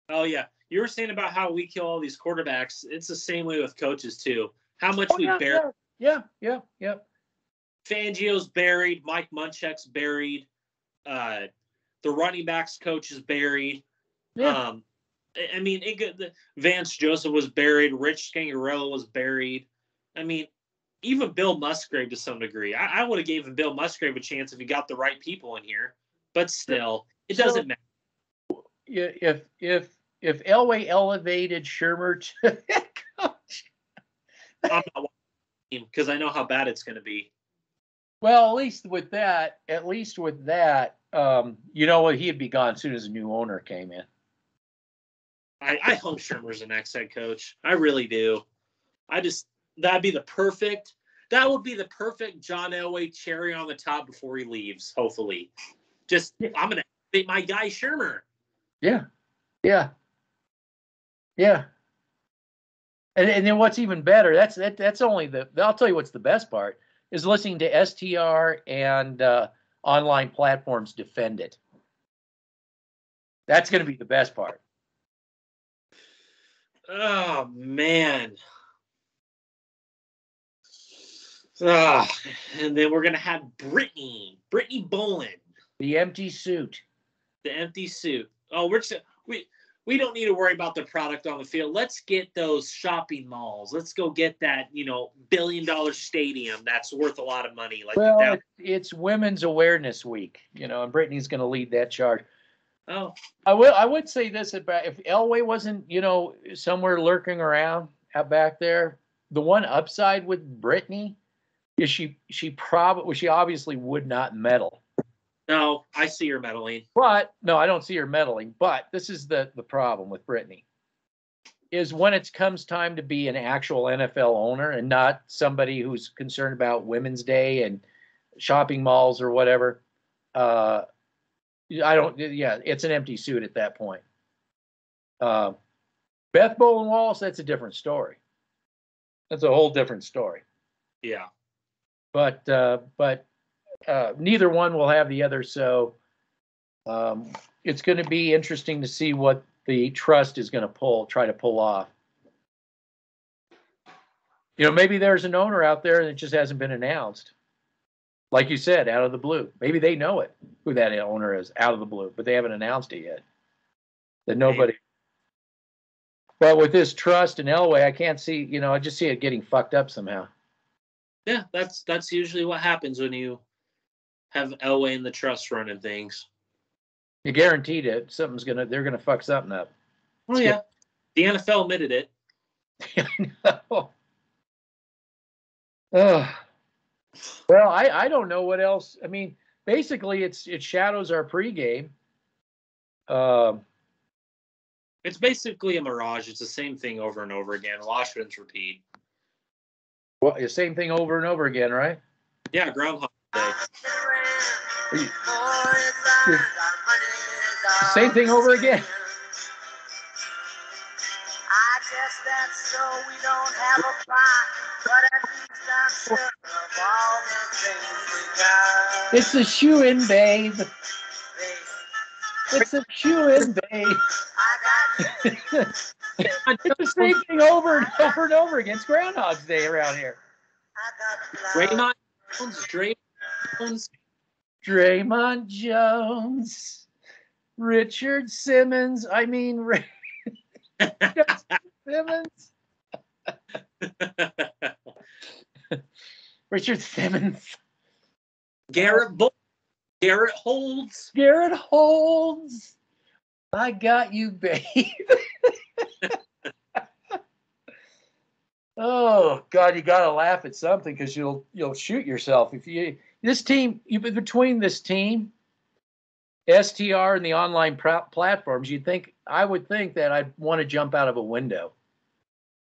Oh, yeah. You were saying about how we kill all these quarterbacks. It's the same way with coaches, too. How much we bury. Yeah. Fangio's buried. Mike Munchak's buried. The running backs coach is buried. Yeah. I mean, Vance Joseph was buried. Rich Scangarello was buried. I mean, even Bill Musgrave to some degree. I would have given Bill Musgrave a chance if he got the right people in here. But still, it doesn't matter. If Elway elevated Shermer to head coach, I'm not watching him because I know how bad it's going to be. well, at least with that, you know what, he'd be gone as soon as a new owner came in. I hope Shermer's the next head coach. I really do. That would be the perfect John Elway cherry on the top before he leaves, hopefully. I'm going to elevate my guy Shermer. Yeah. And then what's even better, that's only I'll tell you what's the best part, is listening to STR and online platforms defend it. That's going to be the best part. Oh, man. And then we're going to have Brittany Bolin. The empty suit. Oh, we don't need to worry about the product on the field. Let's get those shopping malls. Let's go get that, $1 billion stadium that's worth a lot of money. It's Women's Awareness Week, and Brittany's going to lead that charge. Oh, I would say this about if Elway wasn't, somewhere lurking around out back there, the one upside with Brittany is she obviously would not meddle. No, I see her meddling. But no, I don't see her meddling. But this is the problem with Brittany, is when it comes time to be an actual NFL owner and not somebody who's concerned about Women's Day and shopping malls or whatever. It's an empty suit at that point. Beth Bolin Wallace, that's a different story. That's a whole different story. Yeah. But neither one will have the other, so it's going to be interesting to see what the trust is going to try to pull off. Maybe there's an owner out there and it just hasn't been announced. Like you said, out of the blue. Maybe they know it, who that owner is, out of the blue, but they haven't announced it yet. That nobody. But with this trust and Elway, I can't see, I just see it getting fucked up somehow. Yeah, that's usually what happens when you have Elway and the trust running things. You guaranteed it. They're gonna fuck something up. Oh yeah, the NFL admitted it. I know. Well, I don't know what else. I mean, basically, it shadows our pregame. It's basically a mirage. It's the same thing over and over again. Wash, rinse, repeat. Well, the same thing over and over again, right? Yeah, Groundhog Day. Same thing over again. I guess that's so we don't have a plot, but at least I'm sure of all the things we got. It's a shoe-in, babe. It's a shoe-in, babe. It's the same thing over and over and over again. It's Groundhog's Day around here. Draymond Jones. Richard Simmons. Simmons. Richard Simmons. Garrett Holds. I got you, babe. Oh God, you gotta laugh at something because you'll shoot yourself if between this team, STR, and the online platforms. I would think that I'd want to jump out of a window,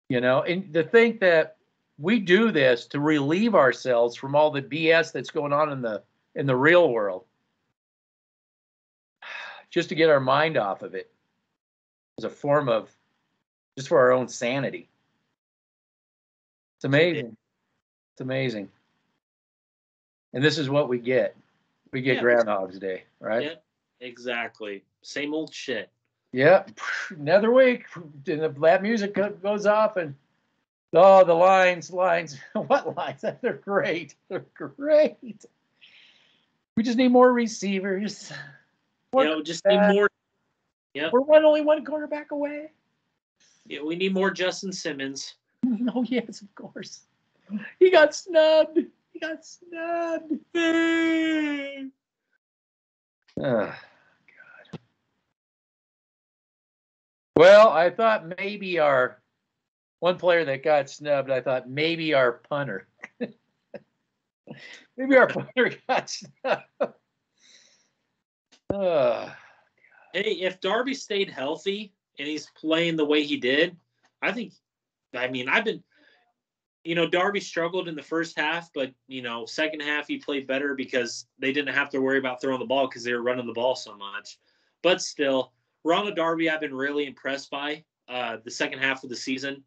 and to think that we do this to relieve ourselves from all the BS that's going on in the real world, just to get our mind off of it as a form of just for our own sanity. It's amazing. It's amazing. And this is what we get. We get Groundhog's Day, right? Yeah, exactly. Same old shit. Yep. Another week. And that music goes off and the lines. What lines? They're great. They're great. We just need more receivers. Just need more Yep. We're only one quarterback away. Yeah, we need more Justin Simmons. Oh, yes, of course. He got snubbed. God. Well, I thought maybe our one player that got snubbed, I thought maybe our punter. Maybe our punter got snubbed. Hey, if Darby stayed healthy and he's playing the way he did, I've been, Darby struggled in the first half, but, second half he played better because they didn't have to worry about throwing the ball because they were running the ball so much. But still, Ronald Darby, I've been really impressed by the second half of the season.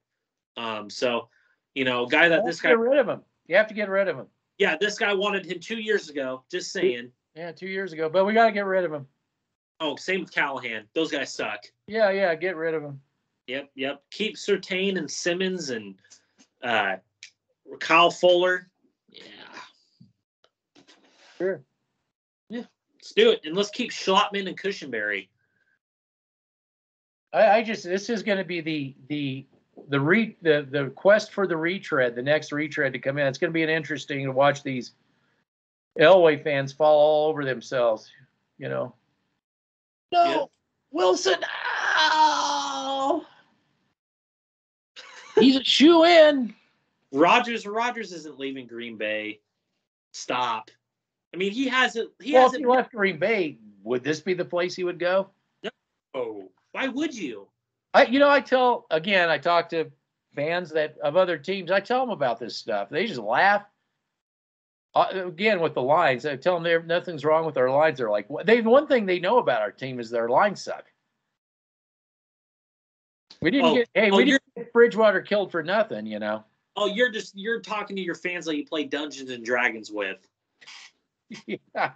Guy that this guy. Get rid of him. You have to get rid of him. Yeah, this guy wanted him 2 years ago. Just saying. Yeah, 2 years ago, but we got to get rid of him. Oh, same with Callahan. Those guys suck. Yeah, get rid of him. Yep. Keep Surtain and Simmons and Kyle Fuller. Yeah. Sure. Yeah, let's do it. And let's keep Schlottman and Cushenberry. This is going to be the quest for the retread, the next retread to come in. It's going to be interesting to watch these Elway fans fall all over themselves, No, yeah. Wilson. Oh! He's a shoe in. Rodgers isn't leaving Green Bay. Stop. I mean, he hasn't. If he left Green Bay, would this be the place he would go? No. Why would you? I talk to fans of other teams. I tell them about this stuff. They just laugh. Again, with the lines, I tell them nothing's wrong with our lines. They're like, one thing they know about our team is their lines suck. We didn't get Bridgewater killed for nothing, Oh, you're talking to your fans like you play Dungeons and Dragons with. Yeah.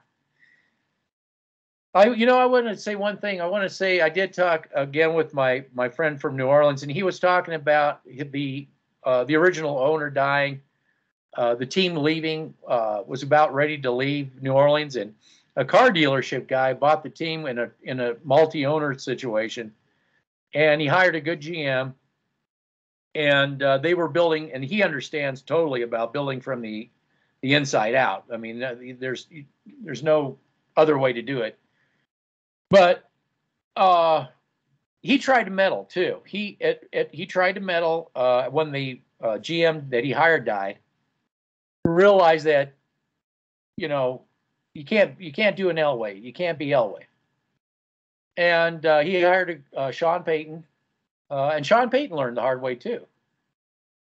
I want to say one thing. I want to say I did talk again with my friend from New Orleans, and he was talking about the original owner dying. The team leaving was about ready to leave New Orleans, and a car dealership guy bought the team in a multi-owner situation, and he hired a good GM, and they were building, and he understands totally about building from the inside out. I mean, there's no other way to do it. But he tried to meddle too. He tried to meddle when the GM that he hired died. Realized that you can't do an Elway. You can't be Elway. And he hired Sean Payton, and Sean Payton learned the hard way too.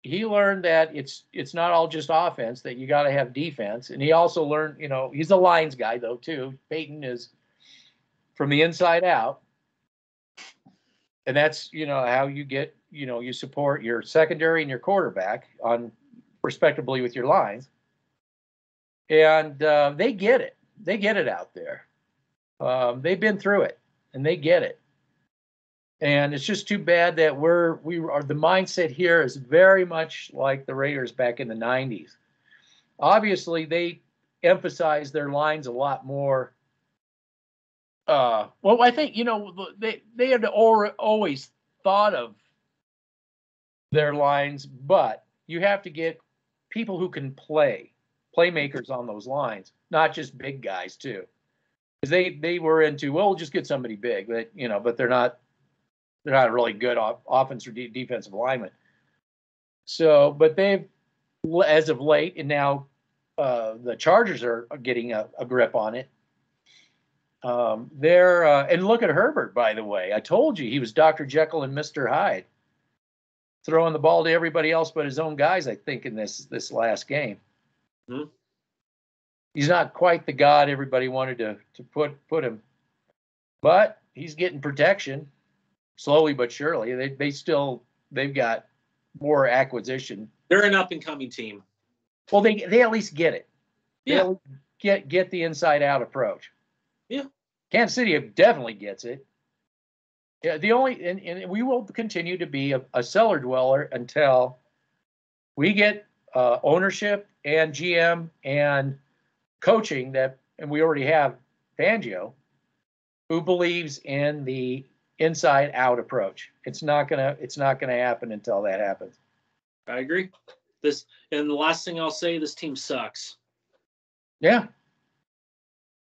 He learned that it's not all just offense, that you got to have defense. And he also learned, he's a lines guy though too. Payton is from the inside out. And that's, how you get, you support your secondary and your quarterback on respectively with your lines. And they get it. They get it out there. They've been through it and they get it. And it's just too bad that the mindset here is very much like the Raiders back in the 90s. Obviously, they emphasize their lines a lot more. I think, they had always thought of their lines, but you have to get people who can playmakers on those lines, not just big guys too. Because they were into, we'll just get somebody big, but they're not really good offense or defensive linemen. So, but they've, as of late, and now the Chargers are getting a grip on it. And look at Herbert, by the way. I told you he was Dr. Jekyll and Mr. Hyde, throwing the ball to everybody else but his own guys, I think, in this last game. Mm-hmm. He's not quite the god everybody wanted to put him, but he's getting protection slowly but surely. They've got more acquisition. They're an up and coming team. Well, they at least get it. Yeah. Get the inside out approach. Yeah. Kansas City definitely gets it. Yeah. And we will continue to be a cellar dweller until we get ownership and GM and coaching and we already have Fangio, who believes in the inside out approach. It's not gonna happen until that happens. I agree. And the last thing I'll say, this team sucks. Yeah.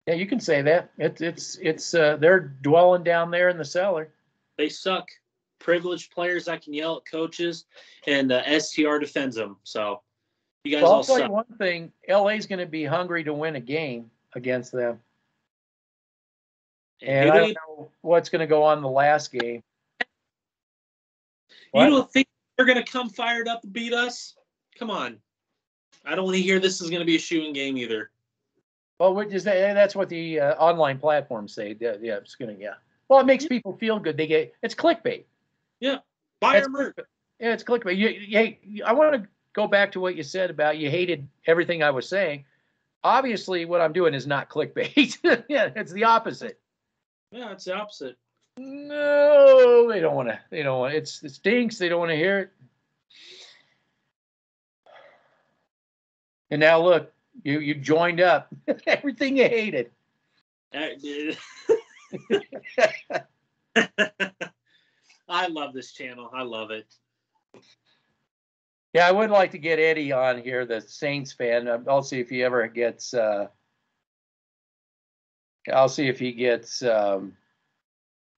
Yeah, you can say that. It's they're dwelling down there in the cellar. They suck. Privileged players that can yell at coaches, and STR defends them. So you guys Well, all I'll tell suck. you one thing: LA's going to be hungry to win a game against them, and I don't know what's going to go on the last game. You don't think they're going to come fired up to beat us? Come on. I don't want to hear this is going to be a shooting game either. Well, that's what the online platforms say. Yeah, it's going to. Yeah. Well, it makes people feel good. It's clickbait. Yeah. Buy our merch. Yeah, it's clickbait. I want to go back to what you said about you hated everything I was saying. Obviously, what I'm doing is not clickbait. Yeah, it's the opposite. Yeah, it's the opposite. No, they don't want to. They don't want it stinks. They don't want to hear it. And now look, you joined up. Everything you hated. I love this channel. I love it. Yeah, I would like to get Eddie on here, the Saints fan. I'll see if he ever gets. I'll see if he gets. He'll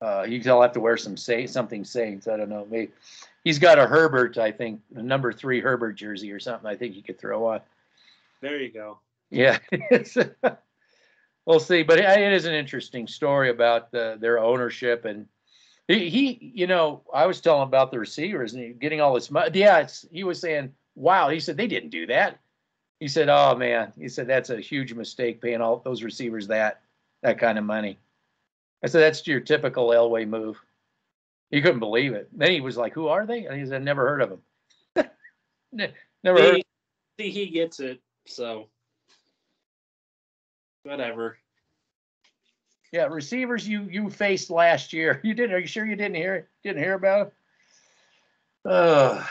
have to wear something Saints. I don't know. Maybe he's got a Herbert. I think the number 3 Herbert jersey or something. I think he could throw on. There you go. Yeah, we'll see. But it is an interesting story about their ownership, and he I was telling him about the receivers and getting all this money. Yeah, he was saying, wow. He said they didn't do that. He said, oh man. He said that's a huge mistake paying all those receivers that kind of money. I said that's your typical Elway move. He couldn't believe it. Then he was like, who are they? And he said, never heard of them. Never heard. See, he gets it. So, whatever. Yeah, receivers you faced last year. You didn't? Are you sure you didn't hear it? Didn't hear about it?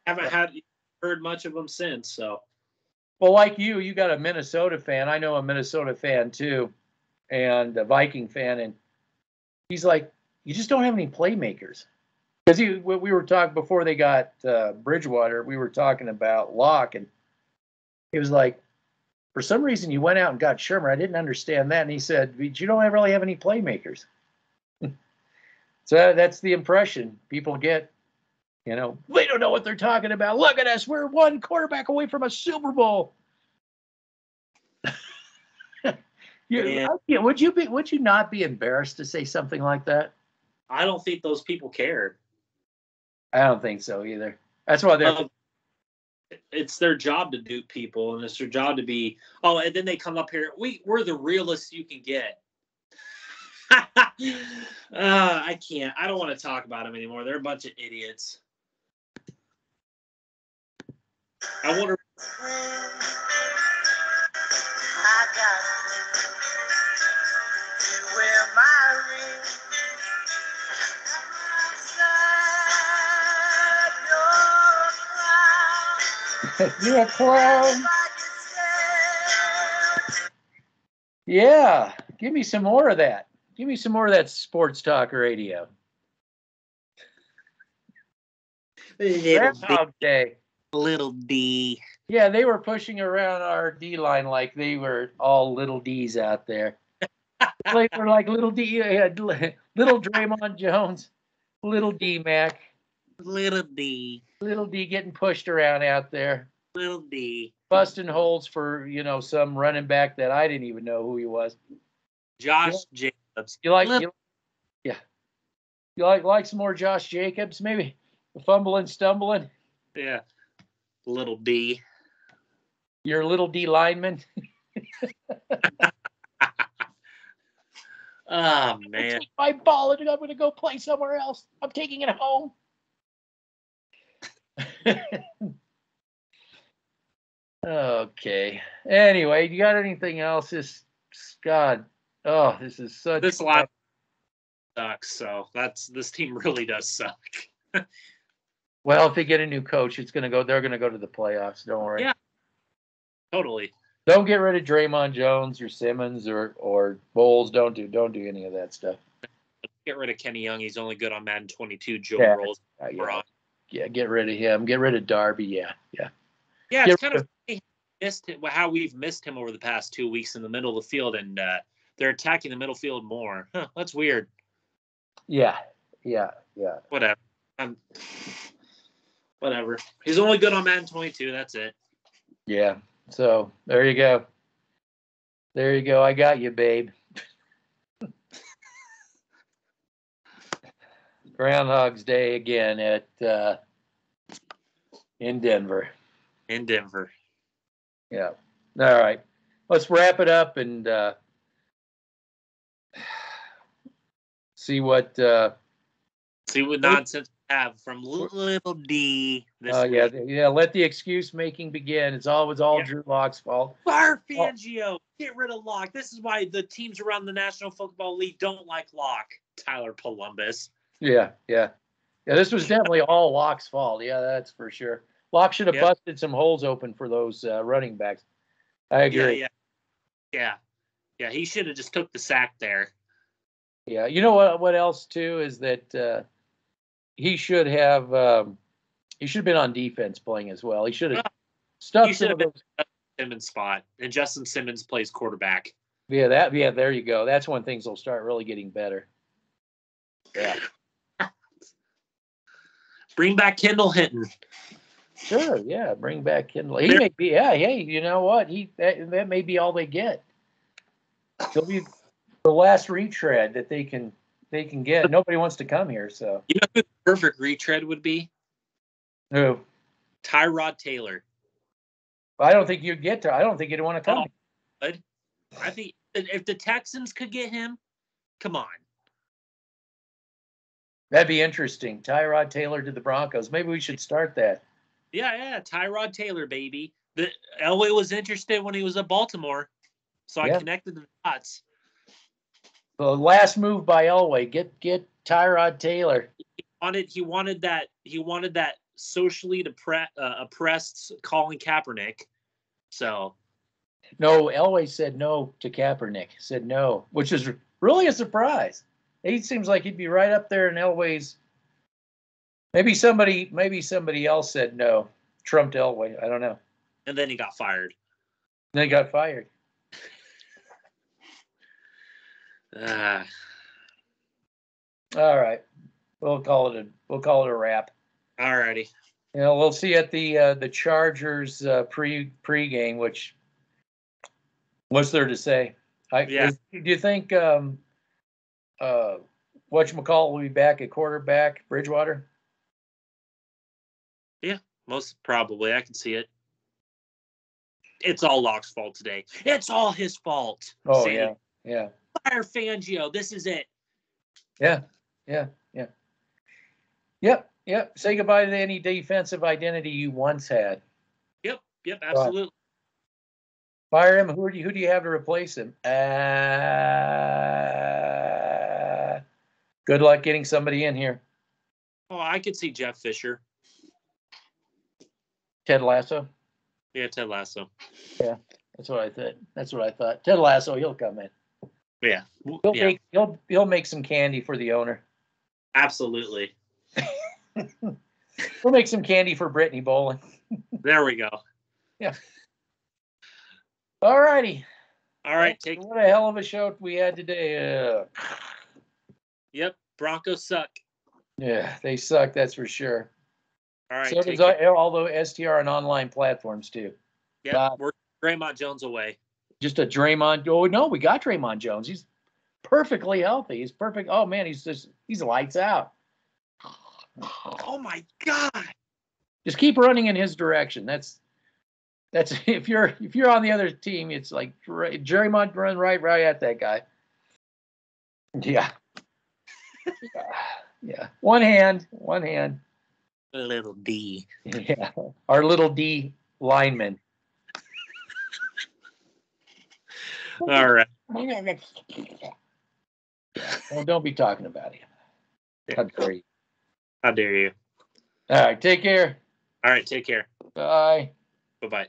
Haven't heard much of them since. So, well, like you got a Minnesota fan. I know a Minnesota fan too, and a Viking fan, and he's like, you just don't have any playmakers. Because we were talking before they got Bridgewater. We were talking about Locke, and he was like, for some reason, you went out and got Shermer. I didn't understand that. And he said, you don't really have any playmakers. So that's the impression people get. They don't know what they're talking about. Look at us. We're one quarterback away from a Super Bowl. Would you not be embarrassed to say something like that? I don't think those people cared. I don't think so either. That's why they're. It's their job to dupe people, and it's their job to be. Oh, and then they come up here. We're the realest you can get. I can't. I don't want to talk about them anymore. They're a bunch of idiots. I wonder. I got you wear my ring. You're a clown. Yeah, give me some more of that. Give me some more of that sports talk radio. Groundhog Day. Little D. Yeah, they were pushing around our D line like they were all little D's out there. They were like little D, little Draymond Jones, little D Mac. Little D. Little D getting pushed around out there. Little D. Busting holes for, some running back that I didn't even know who he was. Josh Jacobs. You like some more Josh Jacobs, maybe? Fumbling, stumbling? Yeah. Little D. You're a little D lineman? Oh, man. Take my ball and I'm going to go play somewhere else. I'm taking it home. Okay. Anyway, you got anything else? This is such. This line sucks. So this team really does suck. Well, if they get a new coach, they're going to go to the playoffs. Don't worry. Yeah. Totally. Don't get rid of Draymond Jones or Simmons or Bowles. Don't do any of that stuff. get rid of Kenny Young. He's only good on Madden 22. Joe Yeah. Rolls. Yeah, get rid of him. Get rid of Darby. Yeah. Yeah, it's kind of funny how we've missed him over the past 2 weeks in the middle of the field, and they're attacking the middle field more. Huh, that's weird. Yeah. Whatever. Whatever. He's only good on Madden 22. That's it. Yeah. So there you go. There you go. I got you, babe. Groundhog's Day again at in Denver. In Denver. Yeah. All right. Let's wrap it up and see what nonsense we have from little D. Yeah. Let the excuse making begin. It's always Drew Lock's fault. Fire Fangio. Get rid of Locke. This is why the teams around the National Football League don't like Locke. Tyler Columbus. Yeah. This was definitely all Locke's fault. Yeah, that's for sure. Locke should have busted some holes open for those running backs. I agree. Yeah. He should have just took the sack there. Yeah. You know what else too is that he should have been on defense playing as well. He should have stuffed some of those. Simmons spot, and Justin Simmons plays quarterback. Yeah, there you go. That's when things will start really getting better. Yeah. Bring back Kendall Hinton. Sure, yeah, bring back Kendall. He may be, hey, you know what? That may be all they get. He'll be the last retread that they can get. Nobody wants to come here, so. You know who the perfect retread would be? Who? Tyrod Taylor. I don't think you'd get to. I don't think you'd want to come. I think if the Texans could get him, come on. That'd be interesting. Tyrod Taylor to the Broncos. Maybe we should start that. Yeah. Tyrod Taylor, baby. Elway was interested when he was at Baltimore, so I connected the dots. The last move by Elway, get Tyrod Taylor. He wanted that socially oppressed Colin Kaepernick. So. No, Elway said no to Kaepernick. Said no, which is really a surprise. He seems like he'd be right up there in Elway's. Maybe somebody else said no. Trumped Elway. I don't know. And then he got fired. Then he got fired. All right. We'll call it a wrap. All righty. We'll see you at the Chargers pre-game, which what's there to say? Do you think whatchamacallit will be back at quarterback, Bridgewater? Yeah, most probably. I can see it. It's all Locke's fault today. It's all his fault. Oh, Sandy. yeah. Fire Fangio. This is it. Yeah. Yep. Say goodbye to any defensive identity you once had. Yep, absolutely. Fire him. Who do you have to replace him? Good luck getting somebody in here. Oh, I could see Jeff Fisher. Ted Lasso? Yeah, Ted Lasso. Yeah, that's what I thought. Ted Lasso, he'll come in. Yeah. He'll make some candy for the owner. Absolutely. We'll make some candy for Brittany Bolin. There we go. Yeah. All righty. All right. What a hell of a show we had today. Yep. Broncos suck. Yeah, they suck. That's for sure. All right. So does although STR on online platforms too. Yeah. We're Draymond Jones away. Just a Draymond. Oh no, we got Draymond Jones. He's perfectly healthy. He's perfect. Oh man, he's lights out. Oh my God. Just keep running in his direction. That's if you're on the other team, it's like Draymond run right at that guy. Yeah. Yeah. One hand. Little D. Yeah. Our little D lineman. All right. Well, don't be talking about him. How dare you? How dare you? All right. Take care. All right. Take care. Bye. Bye-bye.